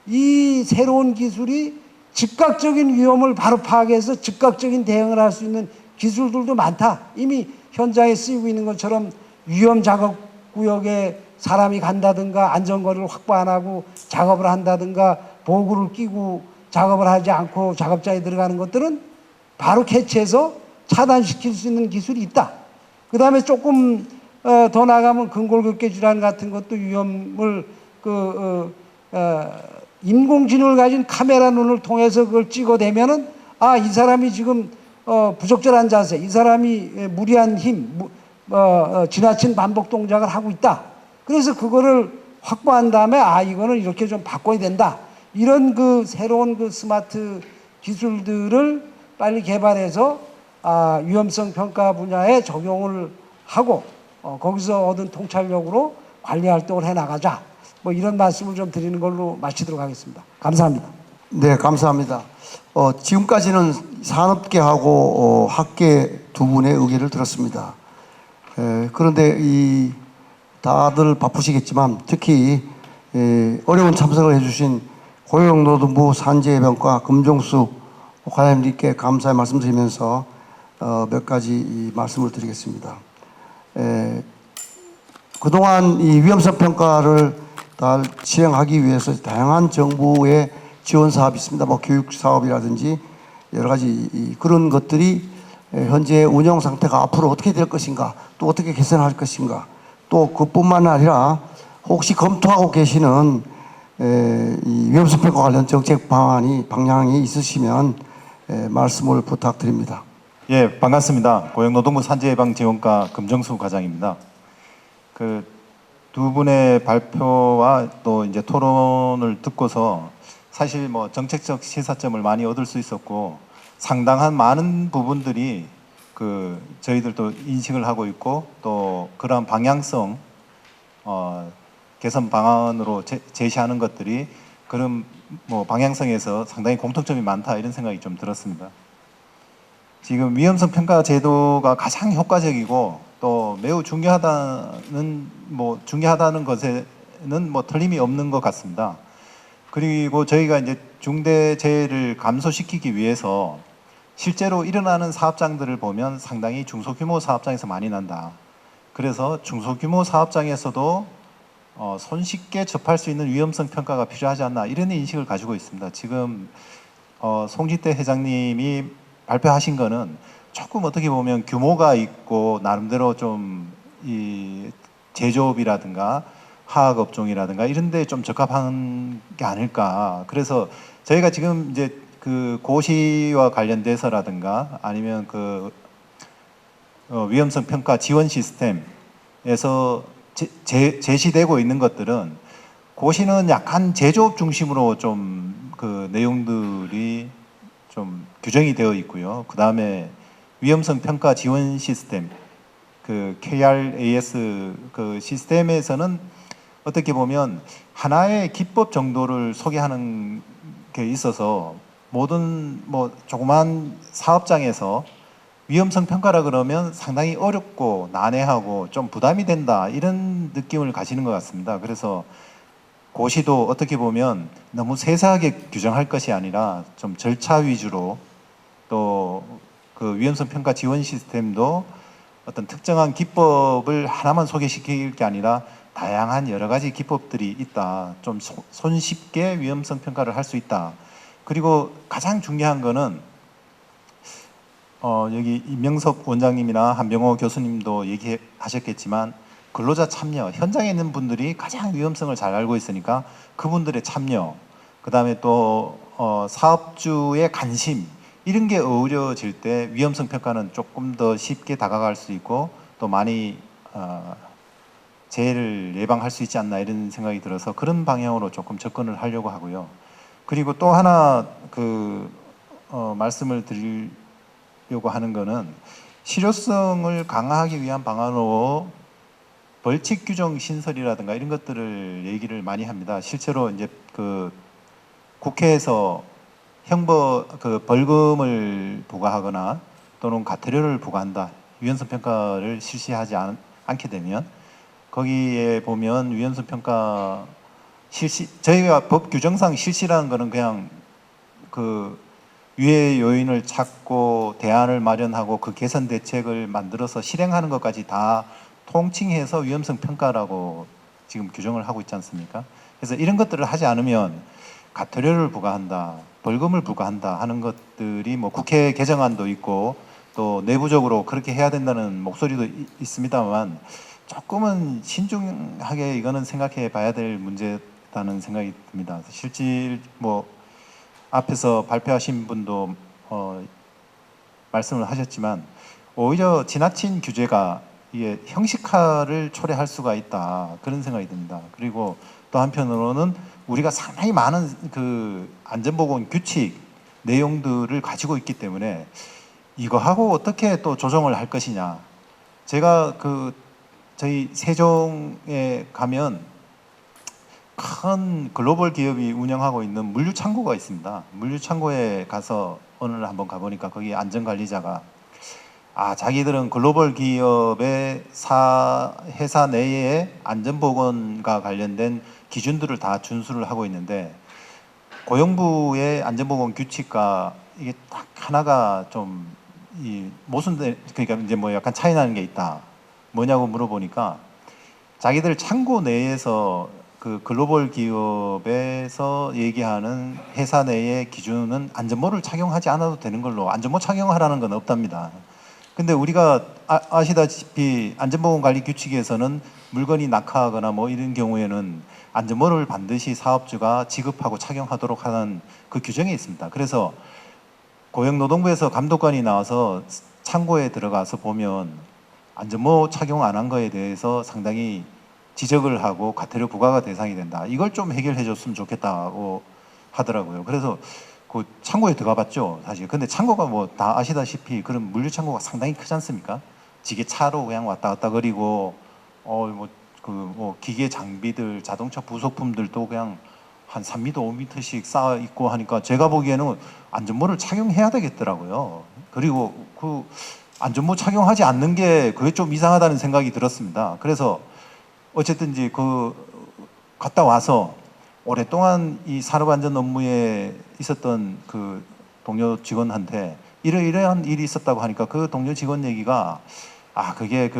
이 새로운 기술이 즉각적인 위험을 바로 파악해서 즉각적인 대응을 할 수 있는 기술들도 많다. 이미 현장에 쓰이고 있는 것처럼 위험 작업 구역에 사람이 간다든가 안전거리를 확보 안 하고 작업을 한다든가 보호구를 끼고 작업을 하지 않고 작업자에 들어가는 것들은 바로 캐치해서 차단시킬 수 있는 기술이 있다. 그 다음에 조금 더 나가면 근골격계 질환 같은 것도 위험을 인공지능을 가진 카메라 눈을 통해서 그걸 찍어대면은 이 사람이 지금 부적절한 자세, 이 사람이 무리한 힘, 지나친 반복 동작을 하고 있다. 그래서 그거를 확보한 다음에 이거는 이렇게 좀 바꿔야 된다. 이런 그 새로운 그 스마트 기술들을 빨리 개발해서 위험성 평가 분야에 적용을 하고 거기서 얻은 통찰력으로 관리 활동을 해 나가자. 뭐 이런 말씀을 좀 드리는 걸로 마치도록 하겠습니다. 감사합니다. 네, 감사합니다. 지금까지는 산업계하고 학계 두 분의 의견을 들었습니다. 그런데 다들 바쁘시겠지만 특히 어려운 참석을 해주신 고용노동부 산재예방과 금종수 과장님께 감사의 말씀드리면서 몇 가지 말씀을 드리겠습니다. 그동안 이 위험성 평가를 실행하기 위해서 다양한 정부의 지원 사업이 있습니다. 뭐 교육 사업이라든지 여러 가지 그런 것들이 현재 운영 상태가 앞으로 어떻게 될 것인가, 또 어떻게 개선할 것인가, 또 그뿐만 아니라 혹시 검토하고 계시는 이 위험성 평가 관련 정책 방향이 있으시면 말씀을 부탁드립니다. 예, 반갑습니다. 고용노동부 산재예방지원과 금정수 과장입니다. 그 두 분의 발표와 또 이제 토론을 듣고서 사실 뭐 정책적 시사점을 많이 얻을 수 있었고 상당한 많은 부분들이 저희들도 인식을 하고 있고 또 그러한 방향성 개선 방안으로 제시하는 것들이 그런 뭐 방향성에서 상당히 공통점이 많다 이런 생각이 좀 들었습니다. 지금 위험성 평가 제도가 가장 효과적이고 또 매우 중요하다는 것에는 뭐 틀림이 없는 것 같습니다. 그리고 저희가 이제 중대재해를 감소시키기 위해서 실제로 일어나는 사업장들을 보면 상당히 중소규모 사업장에서 많이 난다. 그래서 중소규모 사업장에서도 손쉽게 접할 수 있는 위험성 평가가 필요하지 않나 이런 인식을 가지고 있습니다. 지금 송지태 회장님이 발표하신 거는 조금 어떻게 보면 규모가 있고 나름대로 좀 이 제조업이라든가 화학업종이라든가 이런 데 좀 적합한 게 아닐까. 그래서 저희가 지금 이제 그 고시와 관련돼서라든가 아니면 위험성 평가 지원 시스템에서 제시되고 있는 것들은 고시는 약간 제조업 중심으로 좀 그 내용들이 좀 규정이 되어 있고요. 그 다음에 위험성 평가 지원 시스템, 그 KRAS 그 시스템에서는 어떻게 보면 하나의 기법 정도를 소개하는 게 있어서 모든 뭐 조그만 사업장에서 위험성 평가라 그러면 상당히 어렵고 난해하고 좀 부담이 된다 이런 느낌을 가지는 것 같습니다. 그래서 고시도 어떻게 보면 너무 세세하게 규정할 것이 아니라 좀 절차 위주로 또 그 위험성 평가 지원 시스템도 어떤 특정한 기법을 하나만 소개시킬 게 아니라 다양한 여러 가지 기법들이 있다. 좀 손쉽게 위험성 평가를 할 수 있다. 그리고 가장 중요한 거는 여기 임명석 원장님이나 한병호 교수님도 얘기하셨겠지만 근로자 참여, 현장에 있는 분들이 가장 위험성을 잘 알고 있으니까 그분들의 참여, 그 다음에 또 사업주의 관심, 이런 게 어우러질 때 위험성 평가는 조금 더 쉽게 다가갈 수 있고 또 많이 재해를 예방할 수 있지 않나 이런 생각이 들어서 그런 방향으로 조금 접근을 하려고 하고요. 그리고 또 하나 말씀을 드리려고 하는 거는 실효성을 강화하기 위한 방안으로 벌칙 규정 신설이라든가 이런 것들을 얘기를 많이 합니다. 실제로 이제 국회에서 벌금을 부과하거나 또는 과태료를 부과한다. 위헌성 평가를 실시하지 않게 되면 거기에 보면 위헌성 평가 저희가 법 규정상 실시라는 거는 그냥 유해 요인을 찾고 대안을 마련하고 그 개선 대책을 만들어서 실행하는 것까지 다 통칭해서 위험성 평가라고 지금 규정을 하고 있지 않습니까? 그래서 이런 것들을 하지 않으면 과태료를 부과한다, 벌금을 부과한다 하는 것들이 뭐 국회 개정안도 있고 또 내부적으로 그렇게 해야 된다는 목소리도 있습니다만 조금은 신중하게 이거는 생각해 봐야 될 문제라는 생각이 듭니다. 실질 뭐 앞에서 발표하신 분도 말씀을 하셨지만 오히려 지나친 규제가 이게 형식화를 초래할 수가 있다 그런 생각이 듭니다. 그리고 또 한편으로는 우리가 상당히 많은 안전보건 규칙 내용들을 가지고 있기 때문에 이거하고 어떻게 또 조정을 할 것이냐. 제가 저희 세종에 가면 큰 글로벌 기업이 운영하고 있는 물류창고가 있습니다. 물류창고에 가서 오늘 한번 가보니까 거기 안전관리자가 자기들은 글로벌 기업의 회사 내에 안전보건과 관련된 기준들을 다 준수를 하고 있는데 고용부의 안전보건 규칙과 이게 딱 하나가 좀 그러니까 이제 뭐 약간 차이 나는 게 있다. 뭐냐고 물어보니까 자기들 창고 내에서 글로벌 기업에서 얘기하는 회사 내의 기준은 안전모를 착용하지 않아도 되는 걸로 안전모 착용하라는 건 없답니다. 근데 우리가 아시다시피 안전보건관리 규칙에서는 물건이 낙하하거나 뭐 이런 경우에는 안전모를 반드시 사업주가 지급하고 착용하도록 하는 그 규정이 있습니다. 그래서 고용노동부에서 감독관이 나와서 창고에 들어가서 보면 안전모 착용 안 한 거에 대해서 상당히 지적을 하고 과태료 부과가 대상이 된다. 이걸 좀 해결해 줬으면 좋겠다고 하더라고요. 그래서 그 창고에 들어가 봤죠, 사실. 근데 창고가 뭐 다 아시다시피 그런 물류 창고가 상당히 크지 않습니까? 지게차로 그냥 왔다 갔다 거리고, 기계 장비들, 자동차 부속품들도 그냥 한 3m, 5m씩 쌓아 있고 하니까 제가 보기에는 안전모를 착용해야 되겠더라고요. 그리고 안전모 착용하지 않는 게 그게 좀 이상하다는 생각이 들었습니다. 그래서 어쨌든지 갔다 와서 오랫동안 이 산업안전 업무에 있었던 동료 직원한테 이러이러한 일이 있었다고 하니까 그 동료 직원 얘기가 그게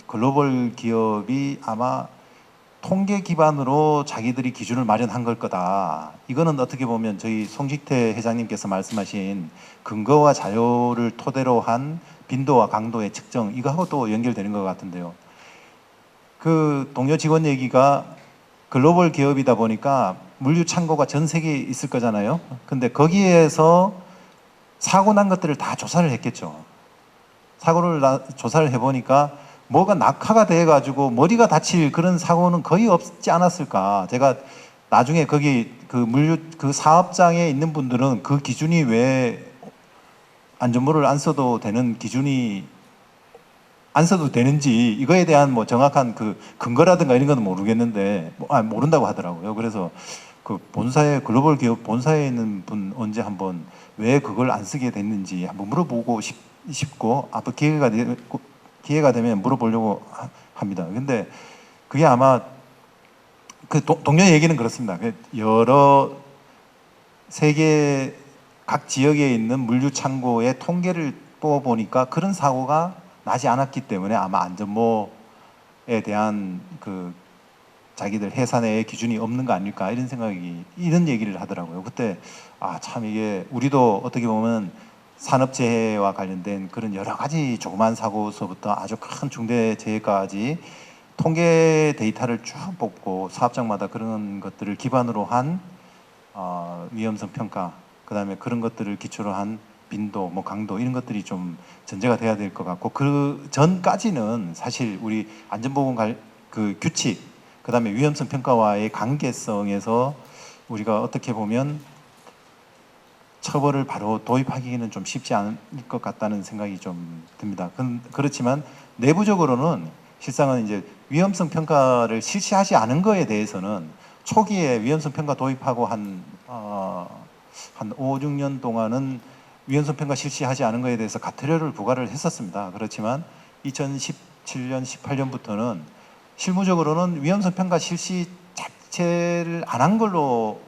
글로벌 기업이 아마 통계 기반으로 자기들이 기준을 마련한 걸 거다. 이거는 어떻게 보면 저희 송식태 회장님께서 말씀하신 근거와 자료를 토대로 한 빈도와 강도의 측정, 이거하고 또 연결되는 것 같은데요. 그 동료 직원 얘기가 글로벌 기업이다 보니까 물류 창고가 전 세계에 있을 거잖아요. 근데 거기에서 사고 난 것들을 다 조사를 했겠죠. 조사를 해보니까 뭐가 낙하가 돼가지고 머리가 다칠 그런 사고는 거의 없지 않았을까. 제가 나중에 거기 물류 사업장에 있는 분들은 그 기준이 왜 안전모를 안 써도 되는 기준이 안 써도 되는지 이거에 대한 뭐 정확한 근거라든가 이런 건 모르겠는데 모른다고 하더라고요. 그래서 본사에 글로벌 기업 본사에 있는 분 언제 한번 왜 그걸 안 쓰게 됐는지 한번 물어보고 싶고 앞으로 기회가 되면 물어보려고 합니다. 근데 그게 아마 동료 얘기는 그렇습니다. 여러 세계 각 지역에 있는 물류 창고의 통계를 뽑아보니까 그런 사고가 나지 않았기 때문에 아마 안전모에 대한 그 자기들 회사 내에 기준이 없는 거 아닐까 이런 얘기를 하더라고요. 그때 참 이게 우리도 어떻게 보면 산업재해와 관련된 그런 여러 가지 조그만 사고서부터 아주 큰 중대재해까지 통계 데이터를 쭉 뽑고 사업장마다 그런 것들을 기반으로 한 위험성 평가, 그다음에 그런 것들을 기초로 한 빈도, 뭐 강도 이런 것들이 좀 전제가 돼야 될 것 같고, 그 전까지는 사실 우리 안전보건 그 규칙, 그다음에 위험성 평가와의 관계성에서 우리가 어떻게 보면 처벌을 바로 도입하기는 좀 쉽지 않을 것 같다는 생각이 좀 듭니다. 그렇지만 내부적으로는 실상은 이제 위험성 평가를 실시하지 않은 거에 대해서는 초기에 위험성 평가 도입하고 한 5, 6년 동안은 위험성 평가 실시하지 않은 거에 대해서 과태료를 부과를 했었습니다. 그렇지만 2017년, 18년부터는 실무적으로는 위험성 평가 실시 자체를 안 한 걸로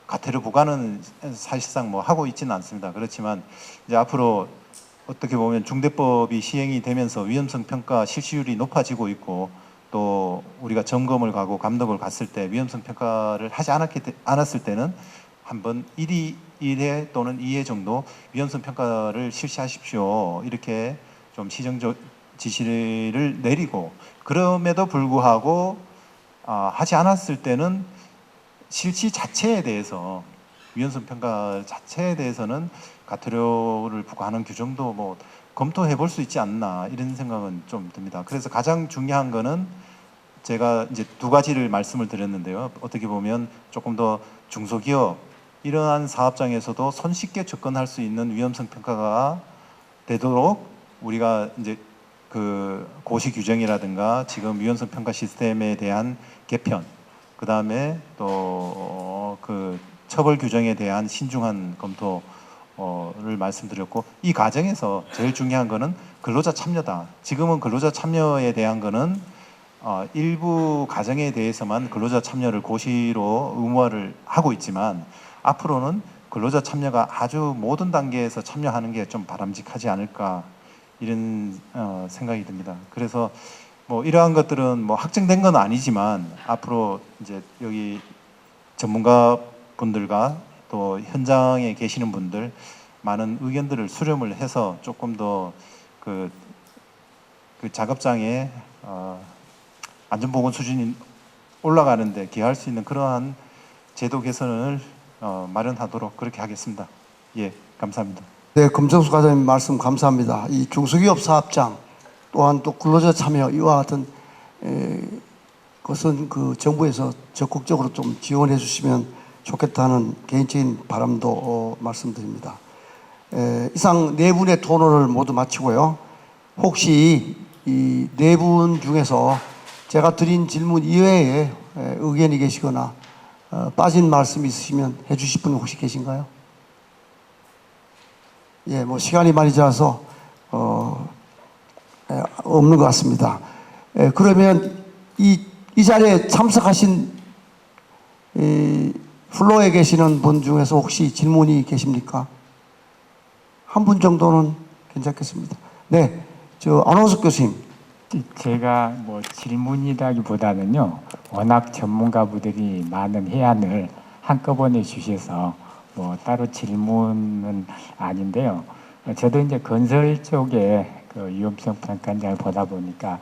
과태료 부과는 사실상 뭐 하고 있지는 않습니다. 그렇지만 이제 앞으로 어떻게 보면 중대법이 시행이 되면서 위험성 평가 실시율이 높아지고 있고, 또 우리가 점검을 가고 감독을 갔을 때 위험성 평가를 하지 않았을 때는 한번 1회 또는 2회 정도 위험성 평가를 실시하십시오, 이렇게 좀 시정적 지시를 내리고, 그럼에도 불구하고 하지 않았을 때는 실시 자체에 대해서, 위험성 평가 자체에 대해서는 과태료를 부과하는 규정도 뭐 검토해 볼 수 있지 않나, 이런 생각은 좀 듭니다. 그래서 가장 중요한 거는 제가 이제 두 가지를 말씀을 드렸는데요. 어떻게 보면 조금 더 중소기업 이러한 사업장에서도 손쉽게 접근할 수 있는 위험성 평가가 되도록 우리가 이제 그 고시 규정이라든가 지금 위험성 평가 시스템에 대한 개편, 그 다음에 또 그 처벌 규정에 대한 신중한 검토를 말씀드렸고, 이 과정에서 제일 중요한 거는 근로자 참여다. 지금은 근로자 참여에 대한 거는 일부 과정에 대해서만 근로자 참여를 고시로 의무화를 하고 있지만, 앞으로는 근로자 참여가 아주 모든 단계에서 참여하는 게 좀 바람직하지 않을까, 이런 생각이 듭니다. 그래서 뭐 이러한 것들은 뭐 확정된 건 아니지만 앞으로 이제 여기 전문가 분들과 또 현장에 계시는 분들 많은 의견들을 수렴을 해서 조금 더 그 작업장의 안전보건 수준이 올라가는데 기여할 수 있는 그러한 제도 개선을 마련하도록 그렇게 하겠습니다. 예, 감사합니다. 네, 금정수 과장님 말씀 감사합니다. 이 중소기업 사업장 또한 또 근로자 참여 이와 같은 것은 그 정부에서 적극적으로 좀 지원해 주시면 좋겠다는 개인적인 바람도 말씀드립니다. 이상 네 분의 토론을 모두 마치고요. 혹시 이 네 분 중에서 제가 드린 질문 이외에 의견이 계시거나 빠진 말씀 있으시면 해주실 분 혹시 계신가요? 예, 뭐 시간이 많이 지나서 없는 것 같습니다. 그러면 이 자리에 참석하신 플로어에 계시는 분 중에서 혹시 질문이 계십니까? 한 분 정도는 괜찮겠습니다. 네, 안원석 교수님. 제가 뭐 질문이라기보다는요, 워낙 전문가분들이 많은 해안을 한꺼번에 주셔서 뭐 따로 질문은 아닌데요. 저도 이제 건설 쪽에 그 위험성 평가를 보다 보니까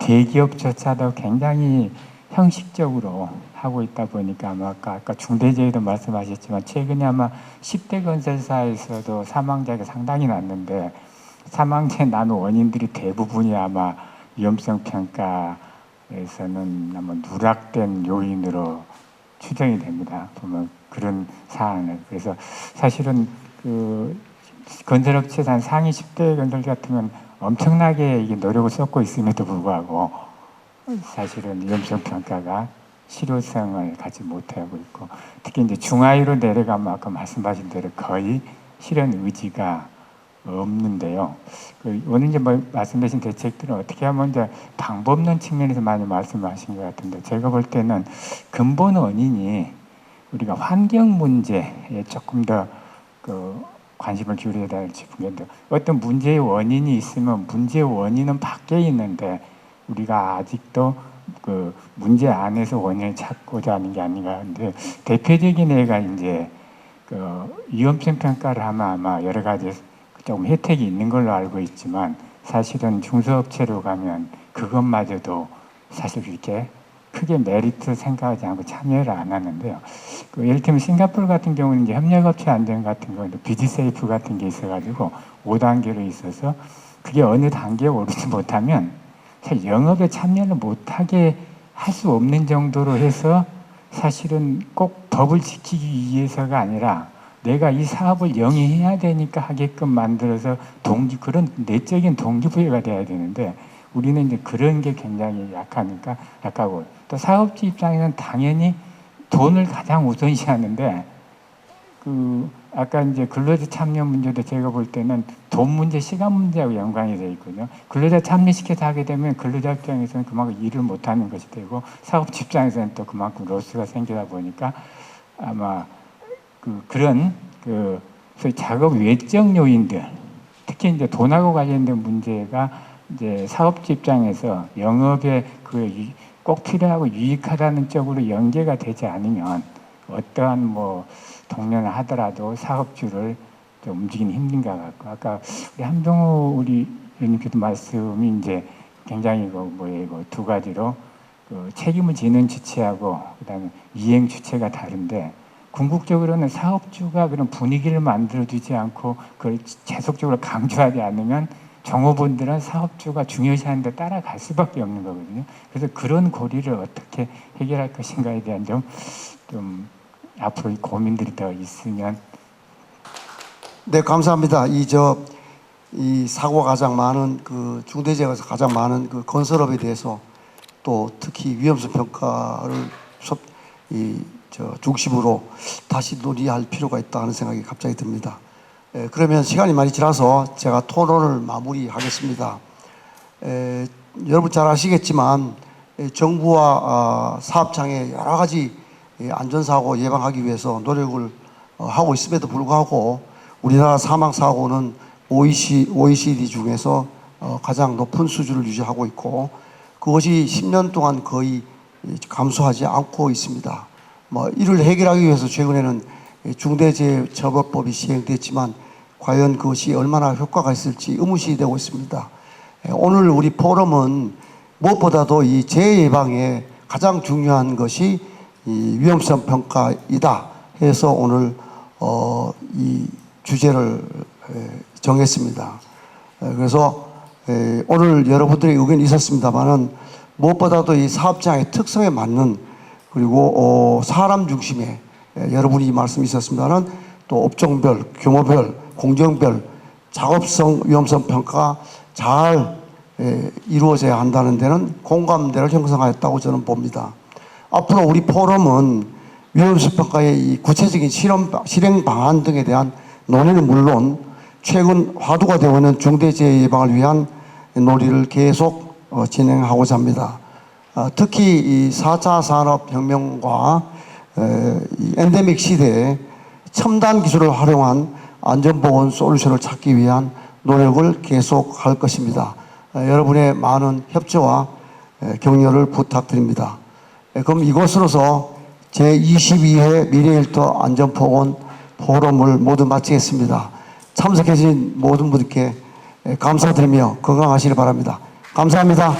대기업조차도 굉장히 형식적으로 하고 있다 보니까 아까 중대재해도 말씀하셨지만 최근에 아마 10대 건설사에서도 사망자가 상당히 났는데, 사망자의 나는 원인들이 대부분이 아마 위험성 평가에서는 아마 누락된 요인으로 추정이 됩니다. 보면 그런 사안을. 그래서 사실은 그 건설업체에서 한 상위 10대 건설 같으면 엄청나게 이게 노력을 쏟고 있음에도 불구하고 사실은 위험성 평가가 실효성을 갖지 못하고 있고, 특히 이제 중하위로 내려가면 아까 말씀하신 대로 거의 실현 의지가 없는데요. 오늘 이제 뭐 말씀하신 대책들은 어떻게 하면 이제 방법론 측면에서 많이 말씀하신 것 같은데, 제가 볼 때는 근본 원인이 우리가 환경 문제에 조금 더 관심을 기울여야 될지 모르겠는데 어떤 문제의 원인이 있으면 문제의 원인은 밖에 있는데 우리가 아직도 그 문제 안에서 원인을 찾고자 하는 게 아닌가 하는데 대표적인 예가 이제 그 위험성 평가를 하면 아마 여러 가지 좀 혜택이 있는 걸로 알고 있지만 사실은 중소업체로 가면 그것마저도 사실 이렇게 크게 메리트 생각하지 않고 참여를 안 하는데요. 그 예를 들면 싱가포르 같은 경우는 이제 협력업체 안전 같은 거, 비즈세이프 같은 게 있어가지고 5단계로 있어서 그게 어느 단계에 오르지 못하면 사실 영업에 참여를 못하게 할 수 없는 정도로 해서 사실은 꼭 법을 지키기 위해서가 아니라 내가 이 사업을 영위해야 되니까 하게끔 만들어서 그런 내적인 동기부여가 돼야 되는데 우리는 이제 그런 게 굉장히 약하고 또 사업주 입장에서는 당연히 돈을 가장 우선시하는데 그 아까 이제 근로자 참여 문제도 제가 볼 때는 돈 문제, 시간 문제하고 연관이 되어 있거든요. 근로자 참여시켜서 하게 되면 근로자 입장에서는 그만큼 일을 못하는 것이 되고 사업주 입장에서는 또 그만큼 로스가 생기다 보니까 아마 그런 소위 작업 외적 요인들, 특히 이제 돈하고 관련된 문제가 이제 사업주 입장에서 영업에 꼭 필요하고 유익하다는 쪽으로 연계가 되지 않으면 어떠한 뭐 동료를 하더라도 사업주를 좀 움직이는 힘든 것 같고 아까 우리 한병호 우리 의원님께도 말씀이 이제 굉장히 두 가지로 책임을 지는 주체하고 그다음에 이행 주체가 다른데 궁극적으로는 사업주가 그런 분위기를 만들어주지 않고 그걸 계속적으로 강조하지 않으면 종업원들은 사업주가 중요시하는 데 따라갈 수밖에 없는 거거든요. 그래서 그런 고리를 어떻게 해결할 것인가에 대한 좀 앞으로 이 고민들이 더 있으면. 네, 감사합니다. 이 사고가 가장 많은 중대재해가 가장 많은 건설업에 대해서 또 특히 위험성 평가를 중심으로 다시 논의할 필요가 있다 하는 생각이 갑자기 듭니다. 그러면 시간이 많이 지나서 제가 토론을 마무리하겠습니다. 여러분 잘 아시겠지만 정부와 사업장에 여러 가지 안전사고 예방하기 위해서 노력을 하고 있음에도 불구하고 우리나라 사망사고는 OECD 중에서 가장 높은 수준을 유지하고 있고 그것이 10년 동안 거의 감소하지 않고 있습니다. 이를 해결하기 위해서 최근에는 중대재해처벌법이 시행됐지만 과연 그것이 얼마나 효과가 있을지 의문시 되고 있습니다. 오늘 우리 포럼은 무엇보다도 이 재해 예방에 가장 중요한 것이 이 위험성 평가이다 해서 오늘 이 주제를 정했습니다. 그래서 오늘 여러분들의 의견이 있었습니다만은 무엇보다도 이 사업장의 특성에 맞는 그리고 사람 중심의 여러분이 말씀이 있었습니다만 또 업종별, 규모별, 공정별 작업성 위험성 평가가 잘 이루어져야 한다는 데는 공감대를 형성하였다고 저는 봅니다. 앞으로 우리 포럼은 위험성 평가의 이 구체적인 실행 방안 등에 대한 논의는 물론 최근 화두가 되어 있는 중대재해 예방을 위한 논의를 계속 진행하고자 합니다. 특히 이 4차 산업혁명과 이 엔데믹 시대에 첨단 기술을 활용한 안전보건 솔루션을 찾기 위한 노력을 계속할 것입니다. 여러분의 많은 협조와 격려를 부탁드립니다. 그럼 이것으로서 제22회 미래일터 안전보건 포럼을 모두 마치겠습니다. 참석해 주신 모든 분들께 감사드리며 건강하시길 바랍니다. 감사합니다.